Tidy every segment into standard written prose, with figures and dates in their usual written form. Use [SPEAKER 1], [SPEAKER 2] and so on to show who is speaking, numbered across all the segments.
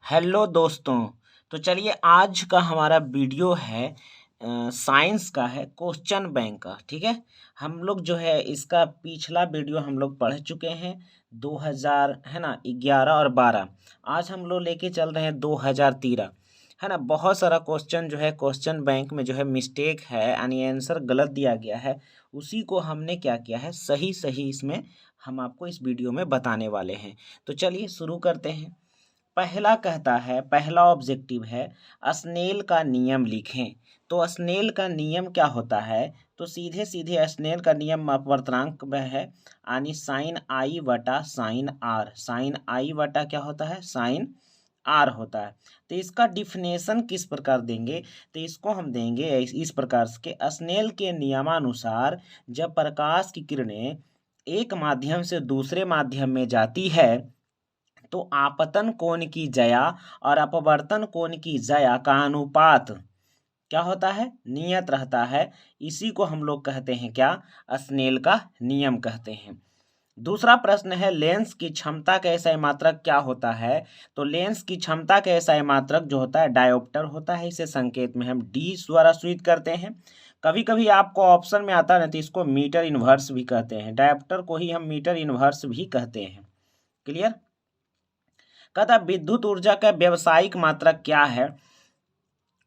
[SPEAKER 1] Hello दोस्तों। तो चलिए आज का हमारा वीडियो है साइंस का है, क्वेश्चन बैंक का। ठीक है, हम लोग जो है इसका पिछला वीडियो हम लोग पढ़ चुके हैं 2000 है ना 11 और 12। आज हम लोग लेके चल रहे हैं 2013 है ना। बहुत सारा क्वेश्चन जो है क्वेश्चन बैंक में जो है मिस्टेक है यानी आंसर गलत दिया गया है। उसी को हमने क्या किया है सही सही इसमें हम आपको इस वीडियो में बताने वाले हैं। तो चलिए शुरू करते हैं। पहला कहता है, पहला ऑब्जेक्टिव है स्नेल का नियम लिखें। तो स्नेल का नियम क्या होता है? तो सीधे सीधे स्नेल का नियम अपवर्तनांक में है यानी साइन आई बटा साइन आर। साइन आई बटा क्या होता है? साइन आर होता है। तो इसका डिफिनेशन किस प्रकार देंगे? तो इसको हम देंगे इस प्रकार के स्नेल के नियमानुसार जब प्रकाश की किरणें एक माध्यम से दूसरे माध्यम में जाती है तो आपतन कोण की जया और अपवर्तन कोण की जया का अनुपात क्या होता है? नियत रहता है। इसी को हम लोग कहते हैं क्या? स्नेल का नियम कहते हैं। दूसरा प्रश्न है लेंस की क्षमता का एसआई मात्रक क्या होता है? तो लेंस की क्षमता का एसआई मात्रक जो होता है डायोप्टर होता है। इसे संकेत में हम डी द्वारा सूचित करते हैं। कभी कभी आपको ऑप्शन में आता है तो इसको मीटर इनवर्स भी कहते हैं। डायोप्टर को ही हम मीटर इनवर्स भी कहते हैं। क्लियर? कहता विद्युत ऊर्जा का व्यावसायिक मात्रक क्या है?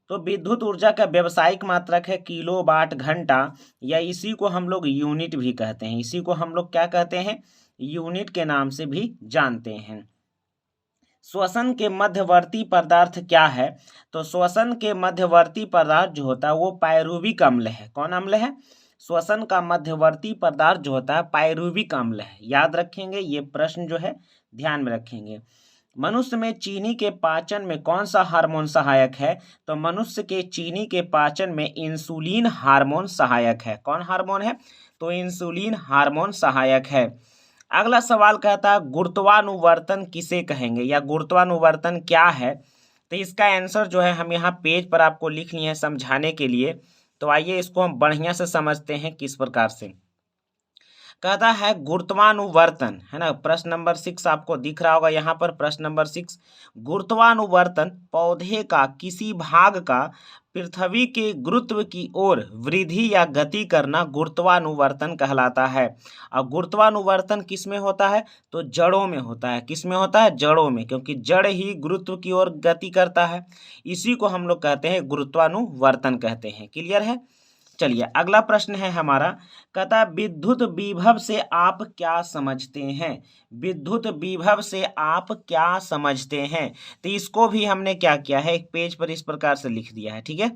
[SPEAKER 1] तो विद्युत ऊर्जा का व्यावसायिक मात्रक है किलोवाट घंटा, या इसी को हम लोग यूनिट भी कहते हैं। इसी को हम लोग क्या कहते हैं? यूनिट के नाम से भी जानते हैं। श्वसन के मध्यवर्ती पदार्थ क्या है? तो श्वसन के मध्यवर्ती पदार्थ जो होता है वो पायरुविक अम्ल है। कौन अम्ल है? श्वसन का मध्यवर्ती पदार्थ जो होता है पायरुविक अम्ल है। याद रखेंगे ये प्रश्न जो है, ध्यान में रखेंगे। मनुष्य में चीनी के पाचन में कौन सा हार्मोन सहायक है? तो मनुष्य के चीनी के पाचन में इंसुलिन हार्मोन सहायक है। कौन हार्मोन है? तो इंसुलिन हार्मोन सहायक है। अगला सवाल कहता है गुरुत्वानुवर्तन किसे कहेंगे या गुरुत्वानुवर्तन क्या है? तो इसका आंसर जो है हम यहाँ पेज पर आपको लिख लिए हैं समझाने के लिए। तो आइए इसको हम बढ़िया से समझते हैं किस प्रकार से। कहता है गुरुत्वानुवर्तन है ना। प्रश्न नंबर 6 आपको दिख रहा होगा यहाँ पर। प्रश्न नंबर 6, गुरुत्वानुवर्तन पौधे का किसी भाग का पृथ्वी के गुरुत्व की ओर वृद्धि या गति करना गुरुत्वानुवर्तन कहलाता है। और गुरुत्वानुवर्तन किस में होता है? तो जड़ों में होता है। किस में होता है? जड़ों में, क्योंकि जड़ ही गुरुत्व की ओर गति करता है। इसी को हम लोग कहते हैं गुरुत्वानुवर्तन कहते हैं। क्लियर है? चलिए अगला प्रश्न है हमारा। कहता विद्युत विभव से आप क्या समझते हैं? विद्युत विभव से आप क्या समझते हैं? तो इसको भी हमने क्या किया है, एक पेज पर इस प्रकार से लिख दिया है। ठीक है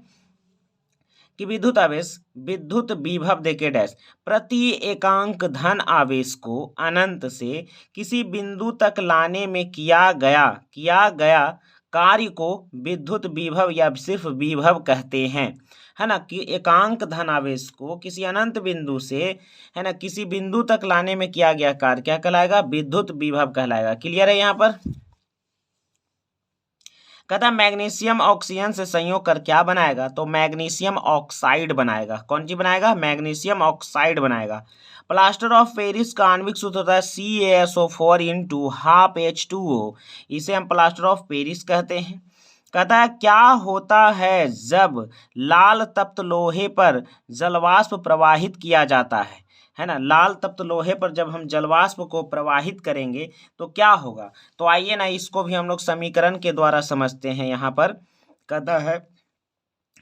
[SPEAKER 1] कि विद्युत आवेश विद्युत विभव देके डैश प्रति एकांक धन आवेश को अनंत से किसी बिंदु तक लाने में किया गया कार्य को विद्युत विभव या सिर्फ विभव कहते हैं। है ना कि एकांक धन आवेश को किसी अनंत बिंदु से है ना किसी बिंदु तक लाने में किया गया कार्य क्या कहलाएगा? विद्युत विभव कहलाएगा। क्लियर है? यहाँ पर कहता मैग्नीशियम ऑक्सीजन से संयोग कर क्या बनाएगा? तो मैग्नीशियम ऑक्साइड बनाएगा। कौन सी बनाएगा? मैग्नीशियम ऑक्साइड बनाएगा। प्लास्टर ऑफ पेरिस का आणविक सूत्र होता है CaSO4 इंटू हाफ H2O। इसे हम प्लास्टर ऑफ पेरिस कहते हैं। कहता है क्या होता है जब लाल तप्त लोहे पर जलवाष्प प्रवाहित किया जाता है ना। लाल तप्त लोहे पर जब हम जलवाष्प को प्रवाहित करेंगे तो क्या होगा? तो आइए ना इसको भी हम लोग समीकरण के द्वारा समझते हैं। यहाँ पर कहता है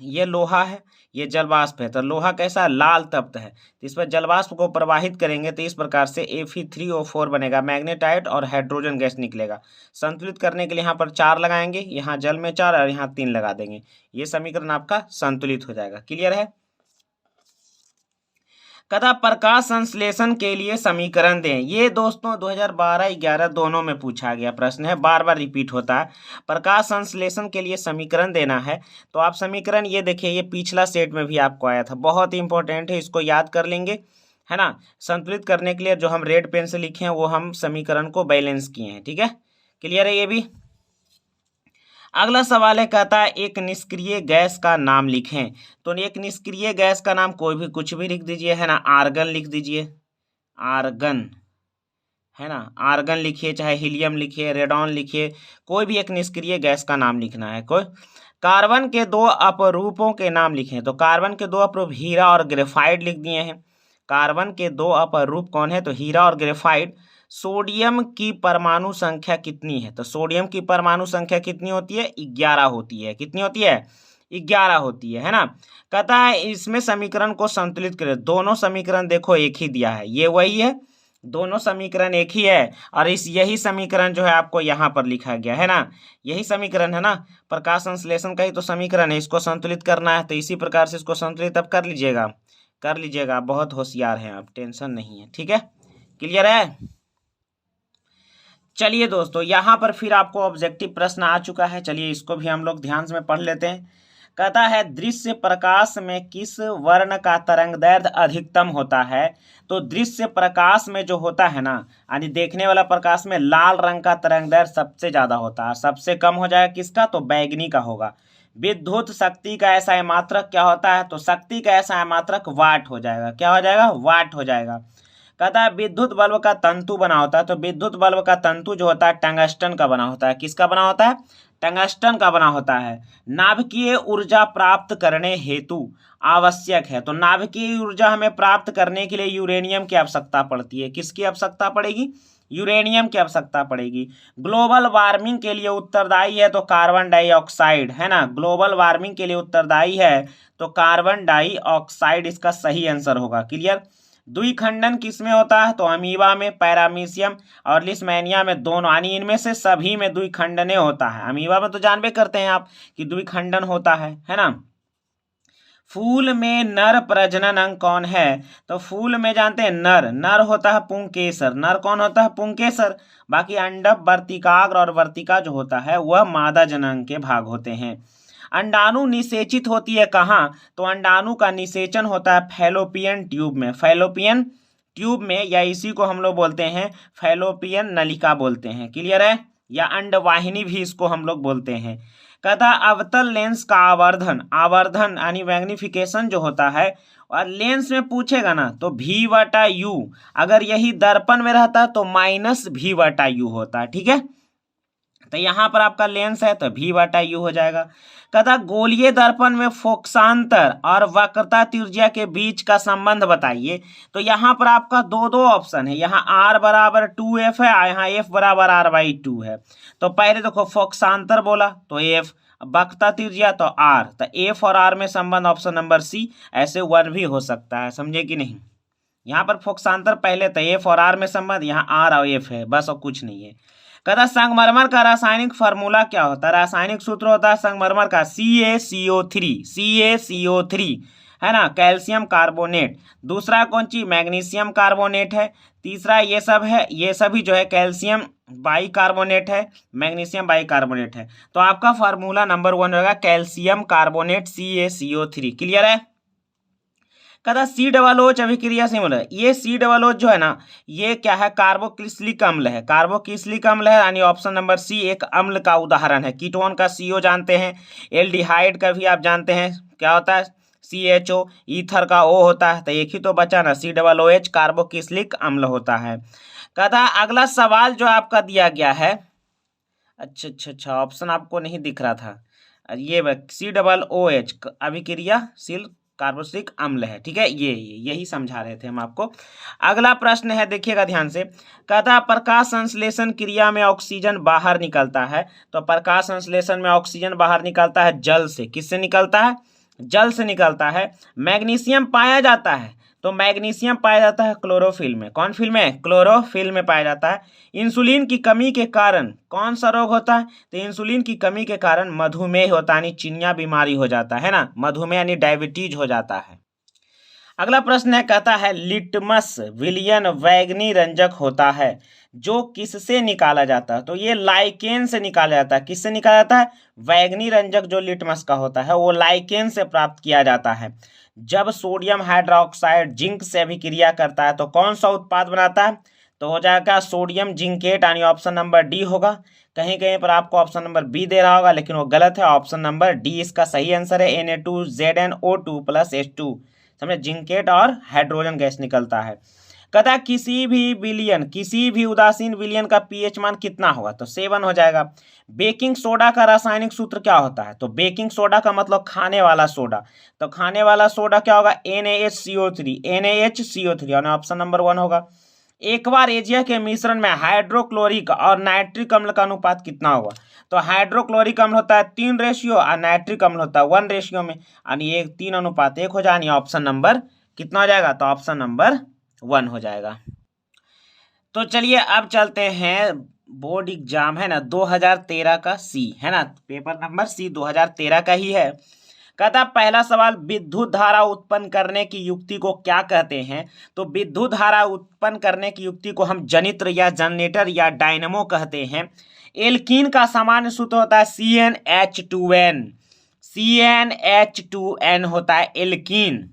[SPEAKER 1] ये लोहा है, ये जलवाष्प है। तो लोहा कैसा? लाल तप्त है। तो इस पर जलवाष्प को प्रवाहित करेंगे तो इस प्रकार से Fe3O4 बनेगा, मैग्नेटाइट और हाइड्रोजन गैस निकलेगा। संतुलित करने के लिए यहाँ पर 4 लगाएंगे, यहाँ जल में 4 और यहाँ 3 लगा देंगे। ये समीकरण आपका संतुलित हो जाएगा। क्लियर है? कहता प्रकाश संश्लेषण के लिए समीकरण दें। ये दोस्तों 2012-11 दोनों में पूछा गया प्रश्न है, बार बार रिपीट होता है। प्रकाश संश्लेषण के लिए समीकरण देना है तो आप समीकरण ये देखिए, ये पिछला सेट में भी आपको आया था, बहुत ही इंपॉर्टेंट है, इसको याद कर लेंगे। है ना, संतुलित करने के लिए जो हम रेड पेन से लिखे हैं वो हम समीकरण को बैलेंस किए हैं। ठीक है, क्लियर है ये भी? अगला सवाल है, कहता है एक निष्क्रिय गैस का नाम लिखें। तो एक निष्क्रिय गैस का नाम कोई भी कुछ भी लिख दीजिए, है ना। आर्गन लिख दीजिए, आर्गन। है ना। आर्गन लिखिए, चाहे हीलियम लिखिए, रेडॉन लिखिए, कोई भी एक निष्क्रिय गैस का नाम लिखना है। कोई कार्बन के दो अपरूपों के नाम लिखे, तो कार्बन के दो अपरूप हीरा और ग्रेफाइट लिख दिए हैं। कार्बन के दो अपरूप कौन है, तो हीरा और ग्रेफाइट। सोडियम की परमाणु संख्या कितनी है, तो सोडियम की परमाणु संख्या कितनी होती है, 11 होती है। कितनी होती है, 11 होती है ना। कहता है इसमें समीकरण को संतुलित करें, दोनों समीकरण देखो एक ही दिया है, ये वही है, दोनों समीकरण एक ही है। और यही समीकरण जो है आपको यहाँ पर लिखा गया है ना, यही समीकरण है ना, प्रकाश संश्लेषण का ही तो समीकरण है, इसको संतुलित करना है, तो इसी प्रकार से इसको संतुलित अब कर लीजिएगा, कर लीजिएगा। बहुत होशियार हैं आप, टेंशन नहीं है, ठीक है, क्लियर है। चलिए दोस्तों, यहाँ पर फिर आपको ऑब्जेक्टिव प्रश्न आ चुका है, चलिए इसको भी हम लोग ध्यान से पढ़ लेते हैं। कहता है दृश्य प्रकाश में किस वर्ण का तरंगदैर्ध्य अधिकतम होता है, तो दृश्य प्रकाश में जो होता है ना, यानी देखने वाला प्रकाश में लाल रंग का तरंगदैर्ध्य सबसे ज्यादा होता है, सबसे कम हो जाएगा किसका, तो बैगनी का होगा। विद्युत शक्ति का ऐसा मात्रक क्या होता है, तो शक्ति का ऐसा मात्रक वाट हो जाएगा, क्या हो जाएगा, वाट हो जाएगा। कहता है विद्युत बल्ब का तंतु बना होता है, तो विद्युत बल्ब का तंतु जो होता है टंगस्टन का बना होता है, किसका बना होता है, टंगस्टन का बना होता है। नाभिकीय ऊर्जा प्राप्त करने हेतु आवश्यक है, तो नाभिकीय ऊर्जा हमें प्राप्त करने के लिए यूरेनियम की आवश्यकता पड़ती है, किसकी आवश्यकता पड़ेगी, यूरेनियम की आवश्यकता पड़ेगी। ग्लोबल वार्मिंग के लिए उत्तरदायी है, तो कार्बन डाइऑक्साइड, है ना, ग्लोबल वार्मिंग के लिए उत्तरदायी है तो कार्बन डाइऑक्साइड इसका सही आंसर होगा, क्लियर। द्विखंडन किसमें होता है, तो अमीबा में, पैरामीशियम और लिस्मेनिया में, दोनों, यानी इनमें से सभी में द्विखंडने होता है। अमीबा में तो जानबे करते हैं आप कि द्विखंडन होता है ना। फूल में नर प्रजनन अंग कौन है, तो फूल में जानते हैं नर, नर होता है पुंकेसर, नर कौन होता है, पुंकेसर। बाकी अंडप, वर्तिकाग्र और वर्तिका जो होता है वह मादा जनांग के भाग होते हैं। अंडाणु निषेचित होती है कहाँ, तो अंडाणु का निषेचन होता है फैलोपियन ट्यूब में, फैलोपियन ट्यूब में, या इसी को हम लोग बोलते हैं फैलोपियन नलिका बोलते हैं, क्लियर है, या अंडवाहिनी भी इसको हम लोग बोलते हैं। कहता अवतल लेंस का आवर्धन, आवर्धन यानी मैग्निफिकेशन जो होता है, और लेंस में पूछेगा ना तो V/U, अगर यही दर्पण में रहता तो -V/U होता, ठीक है। तो यहाँ पर आपका लेंस है तो V/U हो जाएगा। कहता गोलीय दर्पण में फोकसांतर और वक्रता त्रिज्या के बीच का संबंध बताइए, तो यहाँ पर आपका दो ऑप्शन है, यहाँ R = 2F है, यहाँ F = R/2 है। तो पहले देखो फोकसांतर बोला तो F, वक्रता त्रिज्या तो R, तो F और R में संबंध ऑप्शन नंबर C, ऐसे 1 भी हो सकता है, समझे कि नहीं। यहाँ पर फोकसांतर पहले तो F और R में संबंध, यहाँ R और F है, बस और कुछ नहीं है। कहता संगमरमर का रासायनिक फार्मूला क्या होता है, रासायनिक सूत्र होता है संगमरमर का CaCO3, CaCO3, है ना, कैल्शियम कार्बोनेट। दूसरा कौन चीज, मैग्नीशियम कार्बोनेट है। तीसरा ये सब है, ये सभी जो है कैल्शियम बाइकार्बोनेट है, मैग्नीशियम बाइकार्बोनेट है। तो आपका फार्मूला नंबर 1 होगा कैल्शियम कार्बोनेट CaCO3, क्लियर है। कहता COOH अभिक्रिया से मिला, ये COOH जो है ना, ये क्या है, कार्बोक्सिलिक अम्ल है, कार्बोक्सिलिक अम्ल है, यानी ऑप्शन नंबर C एक अम्ल का उदाहरण है। कीटोन का CO जानते हैं, एल्डिहाइड का भी आप जानते हैं क्या होता है, CHO, ईथर का O होता है, तो एक ही तो बचा ना, COOH कार्बोक्सिलिक अम्ल होता है। कहता अगला सवाल जो आपका दिया गया है, अच्छा ऑप्शन आपको नहीं दिख रहा था, ये COOH अभिक्रियाशील कार्बोक्सिलिक अम्ल है, ठीक है, यही समझा रहे थे हम आपको। अगला प्रश्न है, देखिएगा ध्यान से। कहता है प्रकाश संश्लेषण क्रिया में ऑक्सीजन बाहर निकलता है, तो प्रकाश संश्लेषण में ऑक्सीजन बाहर निकलता है जल से, किससे निकलता है, जल से निकलता है। मैग्नीशियम पाया जाता है, तो मैग्नीशियम पाया जाता है क्लोरोफिल में, कौन फिल में, क्लोरोफिल में पाया जाता है। इंसुलिन की कमी के कारण कौन सा रोग होता है, तो इंसुलिन की कमी के कारण मधुमेह होता है, यानी चिनिया बीमारी हो जाता है ना, मधुमेह यानी डायबिटीज हो जाता है। अगला प्रश्न है, कहता है लिटमस विलियन वैगनी रंजक होता है जो किससे निकाला जाता है, तो ये लाइकेन से निकाला जाता है, किससे निकाला जाता है, वैगनी रंजक जो लिटमस का होता है वो लाइकेन से प्राप्त किया जाता है। जब सोडियम हाइड्रोक्साइड जिंक से अभिक्रिया करता है तो कौन सा उत्पाद बनाता है, तो हो जाएगा सोडियम जिंकेट, यानी ऑप्शन नंबर डी होगा। कहीं कहीं पर आपको ऑप्शन नंबर बी दे रहा होगा लेकिन वो गलत है, ऑप्शन नंबर डी इसका सही आंसर है, Na2ZnO2 + H2, समझे, जिंकेट और हाइड्रोजन गैस निकलता है। कहता है किसी भी उदासीन विलयन का पीएच मान कितना होगा, तो 7 हो जाएगा। बेकिंग सोडा का रासायनिक सूत्र क्या होता है, तो बेकिंग सोडा का मतलब खाने वाला सोडा, तो खाने वाला सोडा क्या होगा, NaHCO3 यानी ऑप्शन नंबर 1 होगा। एक्वा रेजिया के मिश्रण में हाइड्रोक्लोरिक और नाइट्रिक अम्ल का अनुपात कितना होगा, तो हाइड्रोक्लोरिक अम्ल होता है 3 रेशियो और नाइट्रिक अम्ल होता है 1 रेशियो में, यानी ये 3:1 हो जाए, ऑप्शन नंबर कितना हो जाएगा, तो ऑप्शन नंबर 1 हो जाएगा। तो चलिए अब चलते हैं, बोर्ड एग्जाम है ना 2013 का सी है ना, पेपर नंबर सी 2013 का ही है। कहता पहला सवाल, विद्युत धारा उत्पन्न करने की युक्ति को क्या कहते हैं, तो विद्युत धारा उत्पन्न करने की युक्ति को हम जनित्र या जनरेटर या डायनेमो कहते हैं। एल्कीन का सामान्य सूत्र होता है CnH2n होता है एल्कीन।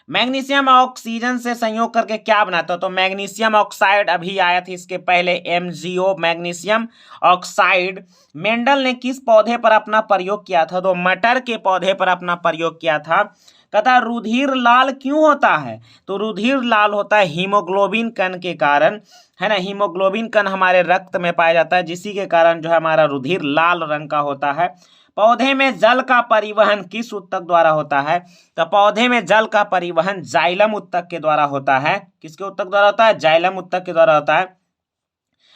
[SPEAKER 1] मैग्नीशियम ऑक्सीजन से संयोग करके क्या बनाता है, तो मैग्नीशियम ऑक्साइड अभी आया था इसके पहले, MgO मैग्नीशियम ऑक्साइड। मेंडल ने किस पौधे पर अपना प्रयोग किया था, तो मटर के पौधे पर अपना प्रयोग किया था। कहता रुधिर लाल क्यों होता है, तो रुधिर लाल होता है हीमोग्लोबिन कण के कारण, है ना, हीमोग्लोबिन कण हमारे रक्त में पाया जाता है, जिसी के कारण जो है हमारा रुधिर लाल रंग का होता है। पौधे में जल का परिवहन किस ऊतक द्वारा होता है, तो पौधे में जल का परिवहन जाइलम ऊतक के द्वारा होता है। किसके ऊतक द्वारा होता है, जाइलम ऊतक के द्वारा होता है।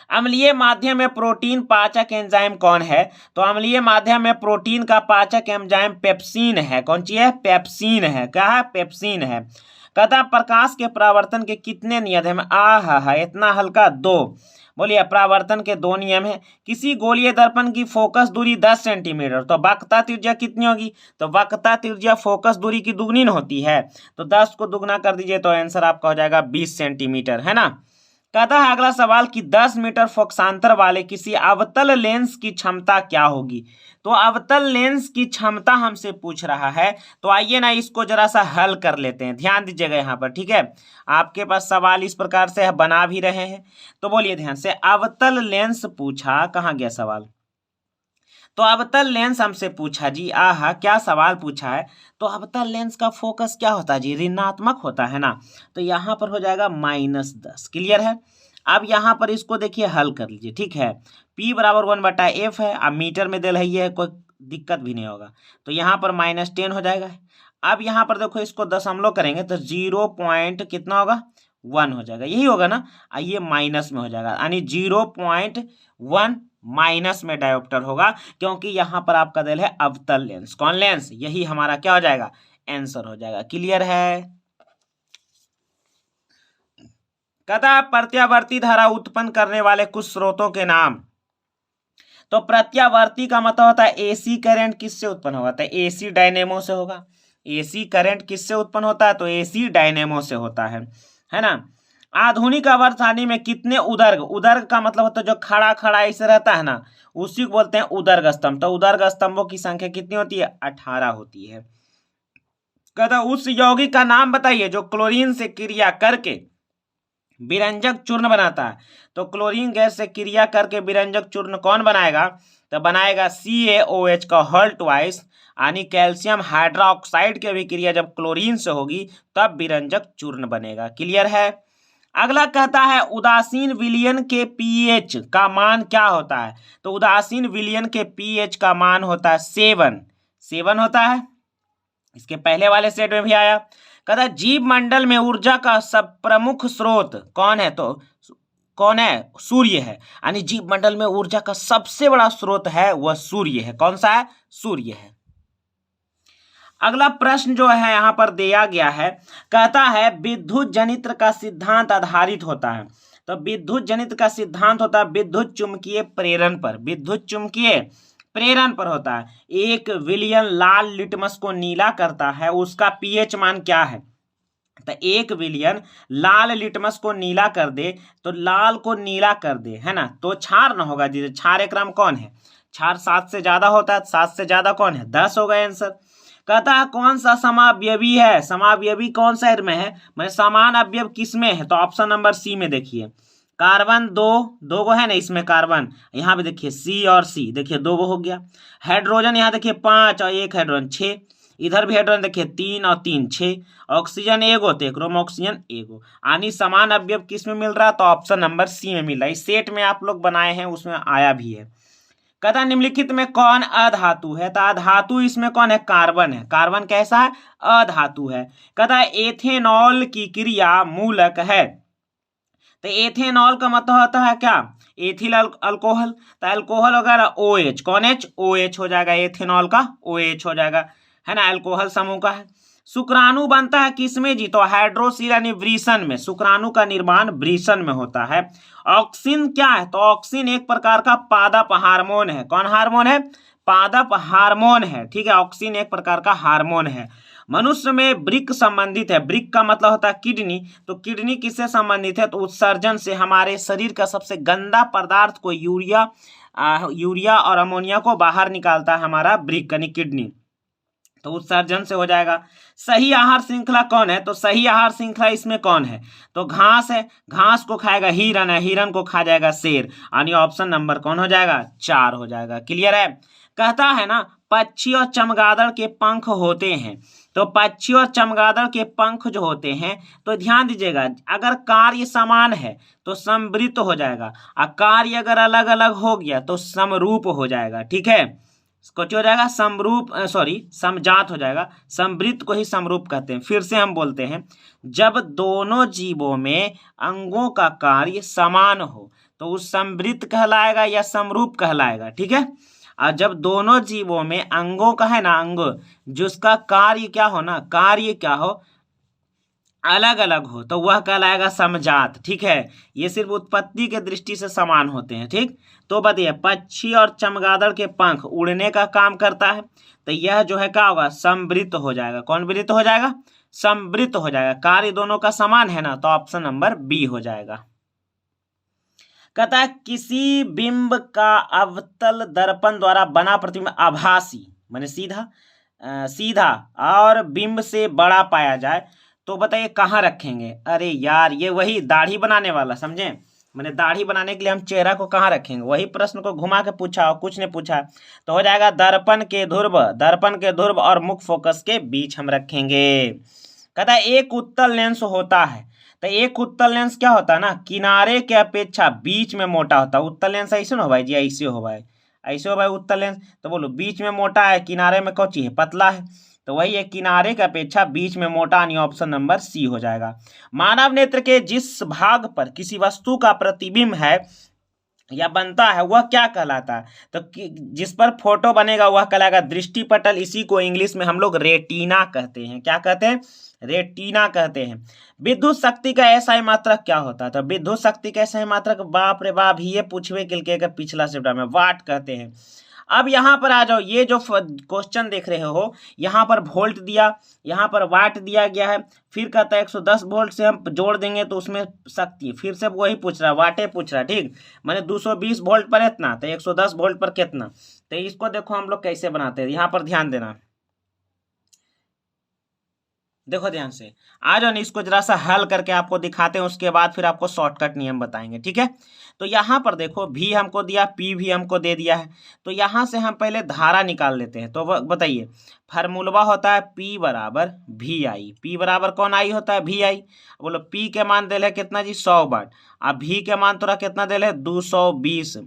[SPEAKER 1] अम्लीय माध्यम में प्रोटीन पाचक एंजाइम कौन है, तो अम्लीय माध्यम में प्रोटीन का पाचक एंजाइम पेप्सिन है। कौन सी है, पेप्सिन है। क्या है, पेप्सिन है। कहता प्रकाश के परावर्तन के कितने नियम है, आहा इतना हल्का, 2। बोलिए परावर्तन के 2 नियम है। किसी गोलीय दर्पण की फोकस दूरी 10 सेंटीमीटर, तो वक्रता त्रिज्या कितनी होगी, तो वक्रता त्रिज्या फोकस दूरी की दुगनी होती है, तो 10 को दुगना कर दीजिए तो आंसर आपका हो जाएगा 20 सेंटीमीटर, है ना। कहता है अगला सवाल कि 10 मीटर फोकसांतर वाले किसी अवतल लेंस की क्षमता क्या होगी, तो अवतल लेंस की क्षमता हमसे पूछ रहा है। तो आइए ना इसको जरा सा हल कर लेते हैं, ध्यान दीजिएगा यहाँ पर, ठीक है। आपके पास सवाल इस प्रकार से बना भी रहे हैं, तो बोलिए ध्यान से, अवतल लेंस पूछा, कहाँ गया सवाल, तो अवतल लेंस हमसे पूछा जी, आहा क्या सवाल पूछा है। तो अवतल लेंस का फोकस क्या होता है जी, ऋणात्मक होता है ना, तो यहाँ पर हो जाएगा -10। क्लियर है। अब यहाँ पर इसको देखिए हल कर लीजिए, ठीक है। P बराबर 1/f है, अब मीटर में दिल है, ये कोई दिक्कत भी नहीं होगा, तो यहाँ पर -10 हो जाएगा। अब यहाँ पर देखो इसको दशमलव करेंगे तो 0. कितना होगा, 1 हो जाएगा, यही होगा ना, ये माइनस में हो जाएगा, यानी 0.1 माइनस में डायोप्टर होगा, क्योंकि यहाँ पर आपका दिल है अवतल लेंस। कौन लेंस, यही हमारा क्या हो जाएगा, आंसर हो जाएगा। क्लियर है। कहता प्रत्यावर्ती धारा उत्पन्न करने वाले कुछ स्रोतों के नाम, तो प्रत्यावर्ती का मतलब होता है एसी करंट किससे उत्पन्न होगा, तो एसी डायनेमो से होगा। एसी करंट किससे उत्पन्न होता है, तो एसी डायनेमो से होता है ना। आधुनिक आवर्तसारणी में कितने उदर्ग, उदर्ग का मतलब होता है जो खड़ा खड़ा ऐसे रहता है ना, उसी को बोलते हैं उदर्ग स्तंभ। तो उदर्ग स्तंभों की संख्या कितनी होती है, 18 होती है। कहता उस यौगिक का नाम बताइए जो क्लोरीन से क्रिया करके विरंजक चूर्ण बनाता है, तो क्लोरीन गैस से क्रिया करके विरंजक चूर्ण कौन बनाएगा, तो बनाएगा CaOH का हॉल्टवाइस, यानी कैल्शियम हाइड्रोक्साइड की अभिक्रिया जब क्लोरीन से होगी तब विरंजक चूर्ण बनेगा। क्लियर है। अगला कहता है उदासीन विलयन के पीएच का मान क्या होता है, तो उदासीन विलयन के पीएच का मान होता है 7 होता है। इसके पहले वाले सेट में भी आया। कहता है जीव मंडल में ऊर्जा का सब प्रमुख स्रोत कौन है, तो कौन है, सूर्य है, यानी जीव मंडल में ऊर्जा का सबसे बड़ा स्रोत है वह सूर्य है। कौन सा है, सूर्य है। अगला प्रश्न जो है यहाँ पर दिया गया है, कहता है विद्युत जनित्र का सिद्धांत आधारित होता है, तो विद्युत जनित्र का सिद्धांत होता है विद्युत चुंबकीय प्रेरण पर, विद्युत चुंबकीय प्रेरण पर होता है। एक विलयन लाल लिटमस को नीला करता है, उसका पीएच मान क्या है, तो एक विलयन लाल लिटमस को नीला कर दे, तो लाल को नीला कर दे, है ना, तो क्षार न होगा जी, क्षार क्रम कौन है, क्षार 7 से ज्यादा होता है, 7 से ज्यादा कौन है, 10 होगा आंसर। कहता है कौन सा समावयवी है, समावयवी कौन सा में है, मैंने समान अवयव किस में है, तो ऑप्शन नंबर सी में देखिए, कार्बन 2 गो है ना इसमें कार्बन, यहाँ पे देखिए C और C देखिए 2 गो हो गया। हाइड्रोजन यहाँ देखिए 5 और 1 हाइड्रोजन 6, इधर भी हाइड्रोजन देखिए 3 और 3 6, ऑक्सीजन एगो तो एक में ऑक्सीजन एगो, यानी समान अवयव किस में मिल रहा है, तो ऑप्शन नंबर सी में मिल रहा है। इस सेट में आप लोग बनाए हैं उसमें आया भी है। कहता निम्नलिखित में कौन अधातु है, तो अधातु इसमें कौन है, कार्बन है। कार्बन कैसा है, अधातु है। कहता है एथेनॉल की क्रिया मूलक है, तो एथेनॉल का मतलब होता है क्या, एथिल अल्कोहल, तो अल्कोहल वगैरह OH, कौन H, OH हो जाएगा, एथेनॉल का OH हो जाएगा, है ना, अल्कोहल समूह का है। शुक्राणु बनता है किसमें जी, तो हाइड्रोसिल यानी वृषण में, शुक्राणु का निर्माण वृषण में होता है। ऑक्सिन क्या है, तो ऑक्सिन एक प्रकार का पादप हार्मोन है। कौन हार्मोन है, पादप हार्मोन है, ठीक है, ऑक्सिन एक प्रकार का हार्मोन है। मनुष्य में वृक्क संबंधित है, वृक्क का मतलब होता है किडनी, तो किडनी किससे संबंधित है, तो उत्सर्जन से, हमारे शरीर का सबसे गंदा पदार्थ को यूरिया और अमोनिया को बाहर निकालता है हमारा वृक्क यानी किडनी, तो उत्सर्जन से हो जाएगा। सही आहार श्रृंखला कौन है, तो सही आहार श्रृंखला इसमें कौन है, तो घास है, घास को खाएगा हिरन है, हिरन को खा जाएगा शेर, यानी ऑप्शन नंबर कौन हो जाएगा, 4 हो जाएगा। क्लियर है। कहता है ना पक्षी और चमगादड़ के पंख होते हैं, तो पक्षी और चमगादड़ के पंख जो होते हैं, तो ध्यान दीजिएगा, अगर कार्य समान है तो समवृत्त हो जाएगा, और कार्य अगर अलग अलग हो गया तो समरूप हो जाएगा, ठीक है, कुछ हो जाएगा समरूप, समजात हो जाएगा, समवृत्त को ही समरूप कहते हैं। फिर से हम बोलते हैं, जब दोनों जीवों में अंगों का कार्य समान हो तो उस समवृत्त कहलाएगा या समरूप कहलाएगा, ठीक है। और जब दोनों जीवों में अंगों का है ना, अंग जिसका कार्य क्या हो ना, कार्य क्या हो, अलग अलग हो, तो वह कहलाएगा समजात, ठीक है। ये सिर्फ उत्पत्ति के दृष्टि से समान होते हैं, ठीक। तो बताइए पक्षी और चमगादड़ के पंख उड़ने का काम करता है, तो यह जो है क्या होगा, समवृत्त हो जाएगा। कौन वृत्त हो जाएगा, समवृत्त हो जाएगा, कार्य दोनों का समान है ना, तो ऑप्शन नंबर बी हो जाएगा। कहता है किसी बिंब का अवतल दर्पण द्वारा बना प्रतिबिंब आभासी माने सीधा और बिंब से बड़ा पाया जाए, तो बताइए कहाँ रखेंगे। अरे यार ये वही दाढ़ी बनाने वाला, समझे, मैंने दाढ़ी बनाने के लिए हम चेहरा को कहाँ रखेंगे, वही प्रश्न को घुमा के पूछा और कुछ ने पूछा, तो हो जाएगा दर्पण के ध्रुव और मुख्य फोकस के बीच हम रखेंगे। कहता है एक उत्तल लेंस होता है, तो एक उत्तल लेंस क्या होता है ना, किनारे के अपेक्षा बीच में मोटा होता है। उत्तल लेंस ऐसे ना हो भाई जी, ऐसे हो भाई, ऐसे हो भाई उत्तल लेंस, तो बोलो बीच में मोटा है, किनारे में कौची है, पतला है, तो वही है किनारे की अपेक्षा बीच में मोटा, यानी ऑप्शन नंबर सी हो जाएगा। मानव नेत्र के जिस भाग पर किसी वस्तु का प्रतिबिंब है या बनता है वह क्या कहलाता है, तो जिस पर फोटो बनेगा वह कहलाएगा दृष्टिपटल, इसी को इंग्लिश में हम लोग रेटिना कहते हैं। क्या कहते हैं, रेटिना कहते हैं। विद्युत शक्ति का एसआई मात्रक क्या होता है, तो विद्युत शक्ति का एसआई मात्रक, बाप रे बाप, ये पूछवे के पिछला चैप्टर में वाट कहते हैं। अब यहाँ पर आ जाओ, ये जो क्वेश्चन देख रहे हो, यहाँ पर वोल्ट दिया, यहाँ पर वाट दिया गया है, फिर कहता है 110 वोल्ट से हम जोड़ देंगे तो उसमें शक्ति, फिर से वही पूछ रहा, वाटे पूछ रहा, ठीक, मैंने 220 वोल्ट पर इतना, तो 110 वोल्ट पर कितना, तो इसको देखो हम लोग कैसे बनाते हैं, यहाँ पर ध्यान देना, देखो ध्यान से, आ जाओ, इसको जरा सा हल करके आपको दिखाते हैं, उसके बाद फिर आपको शॉर्टकट नियम बताएंगे, ठीक है। तो यहाँ पर देखो भी हमको दिया, पी भी हमको दे दिया है, तो यहाँ से हम पहले धारा निकाल लेते हैं। तो बताइए फार्मूला होता है P बराबर वी आई, P बराबर कौन आई होता है, वी आई। बोलो P के मान दे कितना जी 100 वाट, अब V के मान तोरा कितना दे 220,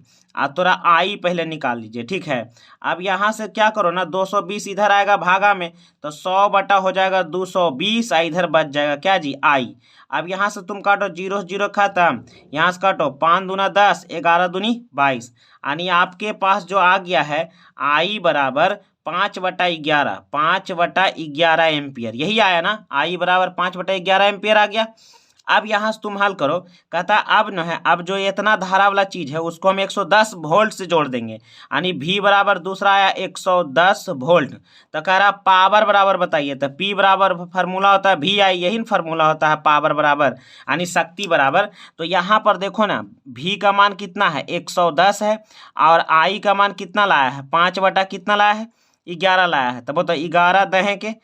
[SPEAKER 1] तोरा आई पहले निकाल लीजिए, ठीक है। अब यहाँ से क्या करो ना, 220 इधर आएगा भागा में, तो 100 बटा हो जाएगा 220, इधर बच जाएगा क्या जी आई। अब यहाँ से तुम काटो, 0 0 खत्म, यहाँ से काटो, 5 दूना 10, 11 दूनी 22, यानी आपके पास जो आ गया है आई बराबर 5/11 एम्पियर, यही आया ना, आई बराबर 5/11 एम्पियर आ गया। अब यहाँ से तुम हल करो, कहता अब न है, अब जो इतना धारा वाला चीज है उसको हम 110 वोल्ट से जोड़ देंगे, यानी V बराबर दूसरा आया 110 वोल्ट, तो कह रहा पावर बराबर बताइए, तो P बराबर फार्मूला होता है वी आई, यही फार्मूला होता है पावर बराबर यानी शक्ति बराबर। तो यहाँ पर देखो ना, V का मान कितना है 110 है, और I का मान कितना लाया है, 5 बटा कितना लाया है 11 लाया है, तब तो 11 दहे के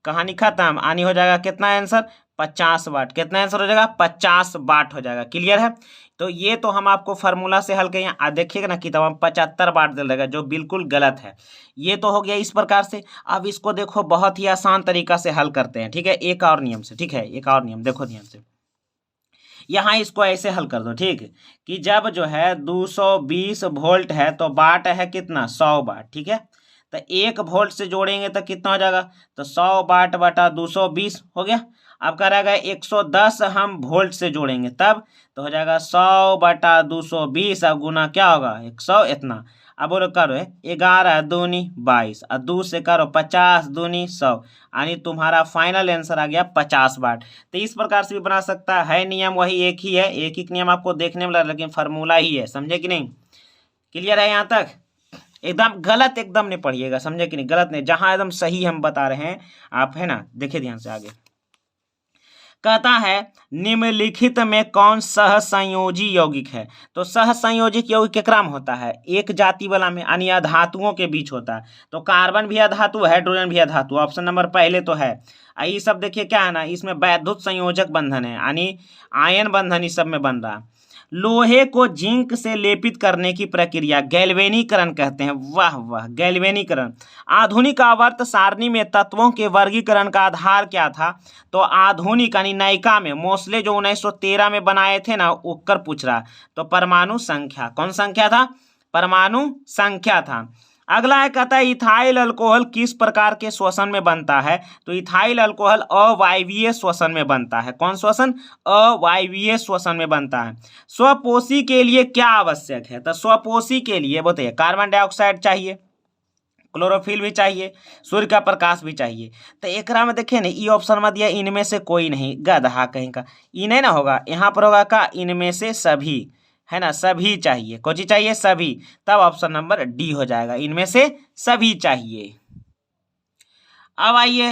[SPEAKER 1] कहानी खत्म, आनी हो जाएगा कितना आंसर 50 वाट। कितना आंसर हो जाएगा? 50 वाट हो जाएगा। क्लियर है? तो ये तो हम आपको फार्मूला से हल करेंगे। देखिएगा ना कि तमाम 75 वाट दे देगा, जो बिल्कुल गलत है। ये तो हो गया इस प्रकार से। अब इसको देखो बहुत ही आसान तरीका से हल करते हैं। ठीक है, एक और नियम से। ठीक है, एक और नियम देखो ध्यान से। यहाँ इसको ऐसे हल कर दो। ठीक, कि जब जो है 220 वोल्ट है तो वाट है कितना? 100 वाट। ठीक है, तो 1 वोल्ट से जोड़ेंगे तो कितना हो जाएगा? तो 100 वाट बटा 220 हो गया। अब कह रहेगा 110 हम वोल्ट से जोड़ेंगे तब तो हो जाएगा 100 बटा 220। अब गुना क्या होगा? 100 इतना। अब बोलो करो 11 दूनी 22 और 2 से करो 50 दूनी 100, यानी तुम्हारा फाइनल आंसर आ गया 50 वाट। तो इस प्रकार से भी बना सकता है। नियम वही एक ही है, एक ही नियम आपको देखने में लगा, लेकिन फार्मूला ही है। समझे कि नहीं? क्लियर है यहाँ तक? एकदम गलत एकदम नहीं पढ़िएगा, समझे कि नहीं? गलत नहीं, जहां एकदम सही हम बता रहे हैं आप, है ना? देखिए ध्यान से आगे। कहता है निम्नलिखित में कौन सहसंयोजी यौगिक है? तो सहसंयोजिक यौगिक केकरा में होता है? एक जाति वाला में, यानी अधातुओं के बीच होता है। तो कार्बन भी अधातु, हाइड्रोजन भी अधातु। ऑप्शन नंबर पहले तो है। ये सब देखिए क्या है ना, इसमें वैद्युत संयोजक बंधन है, यानी आयन बंधन इस सब में बन रहा है। लोहे को जिंक से लेपित करने की प्रक्रिया गैल्वेनीकरण कहते हैं। वाह वाह, गैल्वेनीकरण। आधुनिक आवर्त सारणी में तत्वों के वर्गीकरण का आधार क्या था? तो आधुनिक यानी नयिका में मोस्ले जो 1913 में बनाए थे ना, उकर पूछ रहा। तो परमाणु संख्या, कौन संख्या था? परमाणु संख्या था। अगला है, कहता है इथाइल अल्कोहल किस प्रकार के श्वसन में बनता है? तो इथाइल अल्कोहल अवायवीय श्वसन में बनता है। कौन श्वसन? अवायवीय श्वसन में बनता है। स्वपोषी के लिए क्या आवश्यक है? तो स्वपोषी के लिए बताइए, कार्बन डाइऑक्साइड चाहिए, क्लोरोफिल भी चाहिए, सूर्य का प्रकाश भी चाहिए। तो एकरा में देखिए ना, ई ऑप्शन में दिया इनमें से कोई नहीं, गधा कहीं का। ई नहीं ना होगा, यहाँ पर होगा का इनमें से सभी, है ना? सभी चाहिए। कौन चीज चाहिए? सभी। तब ऑप्शन नंबर डी हो जाएगा, इनमें से सभी चाहिए। अब आइए,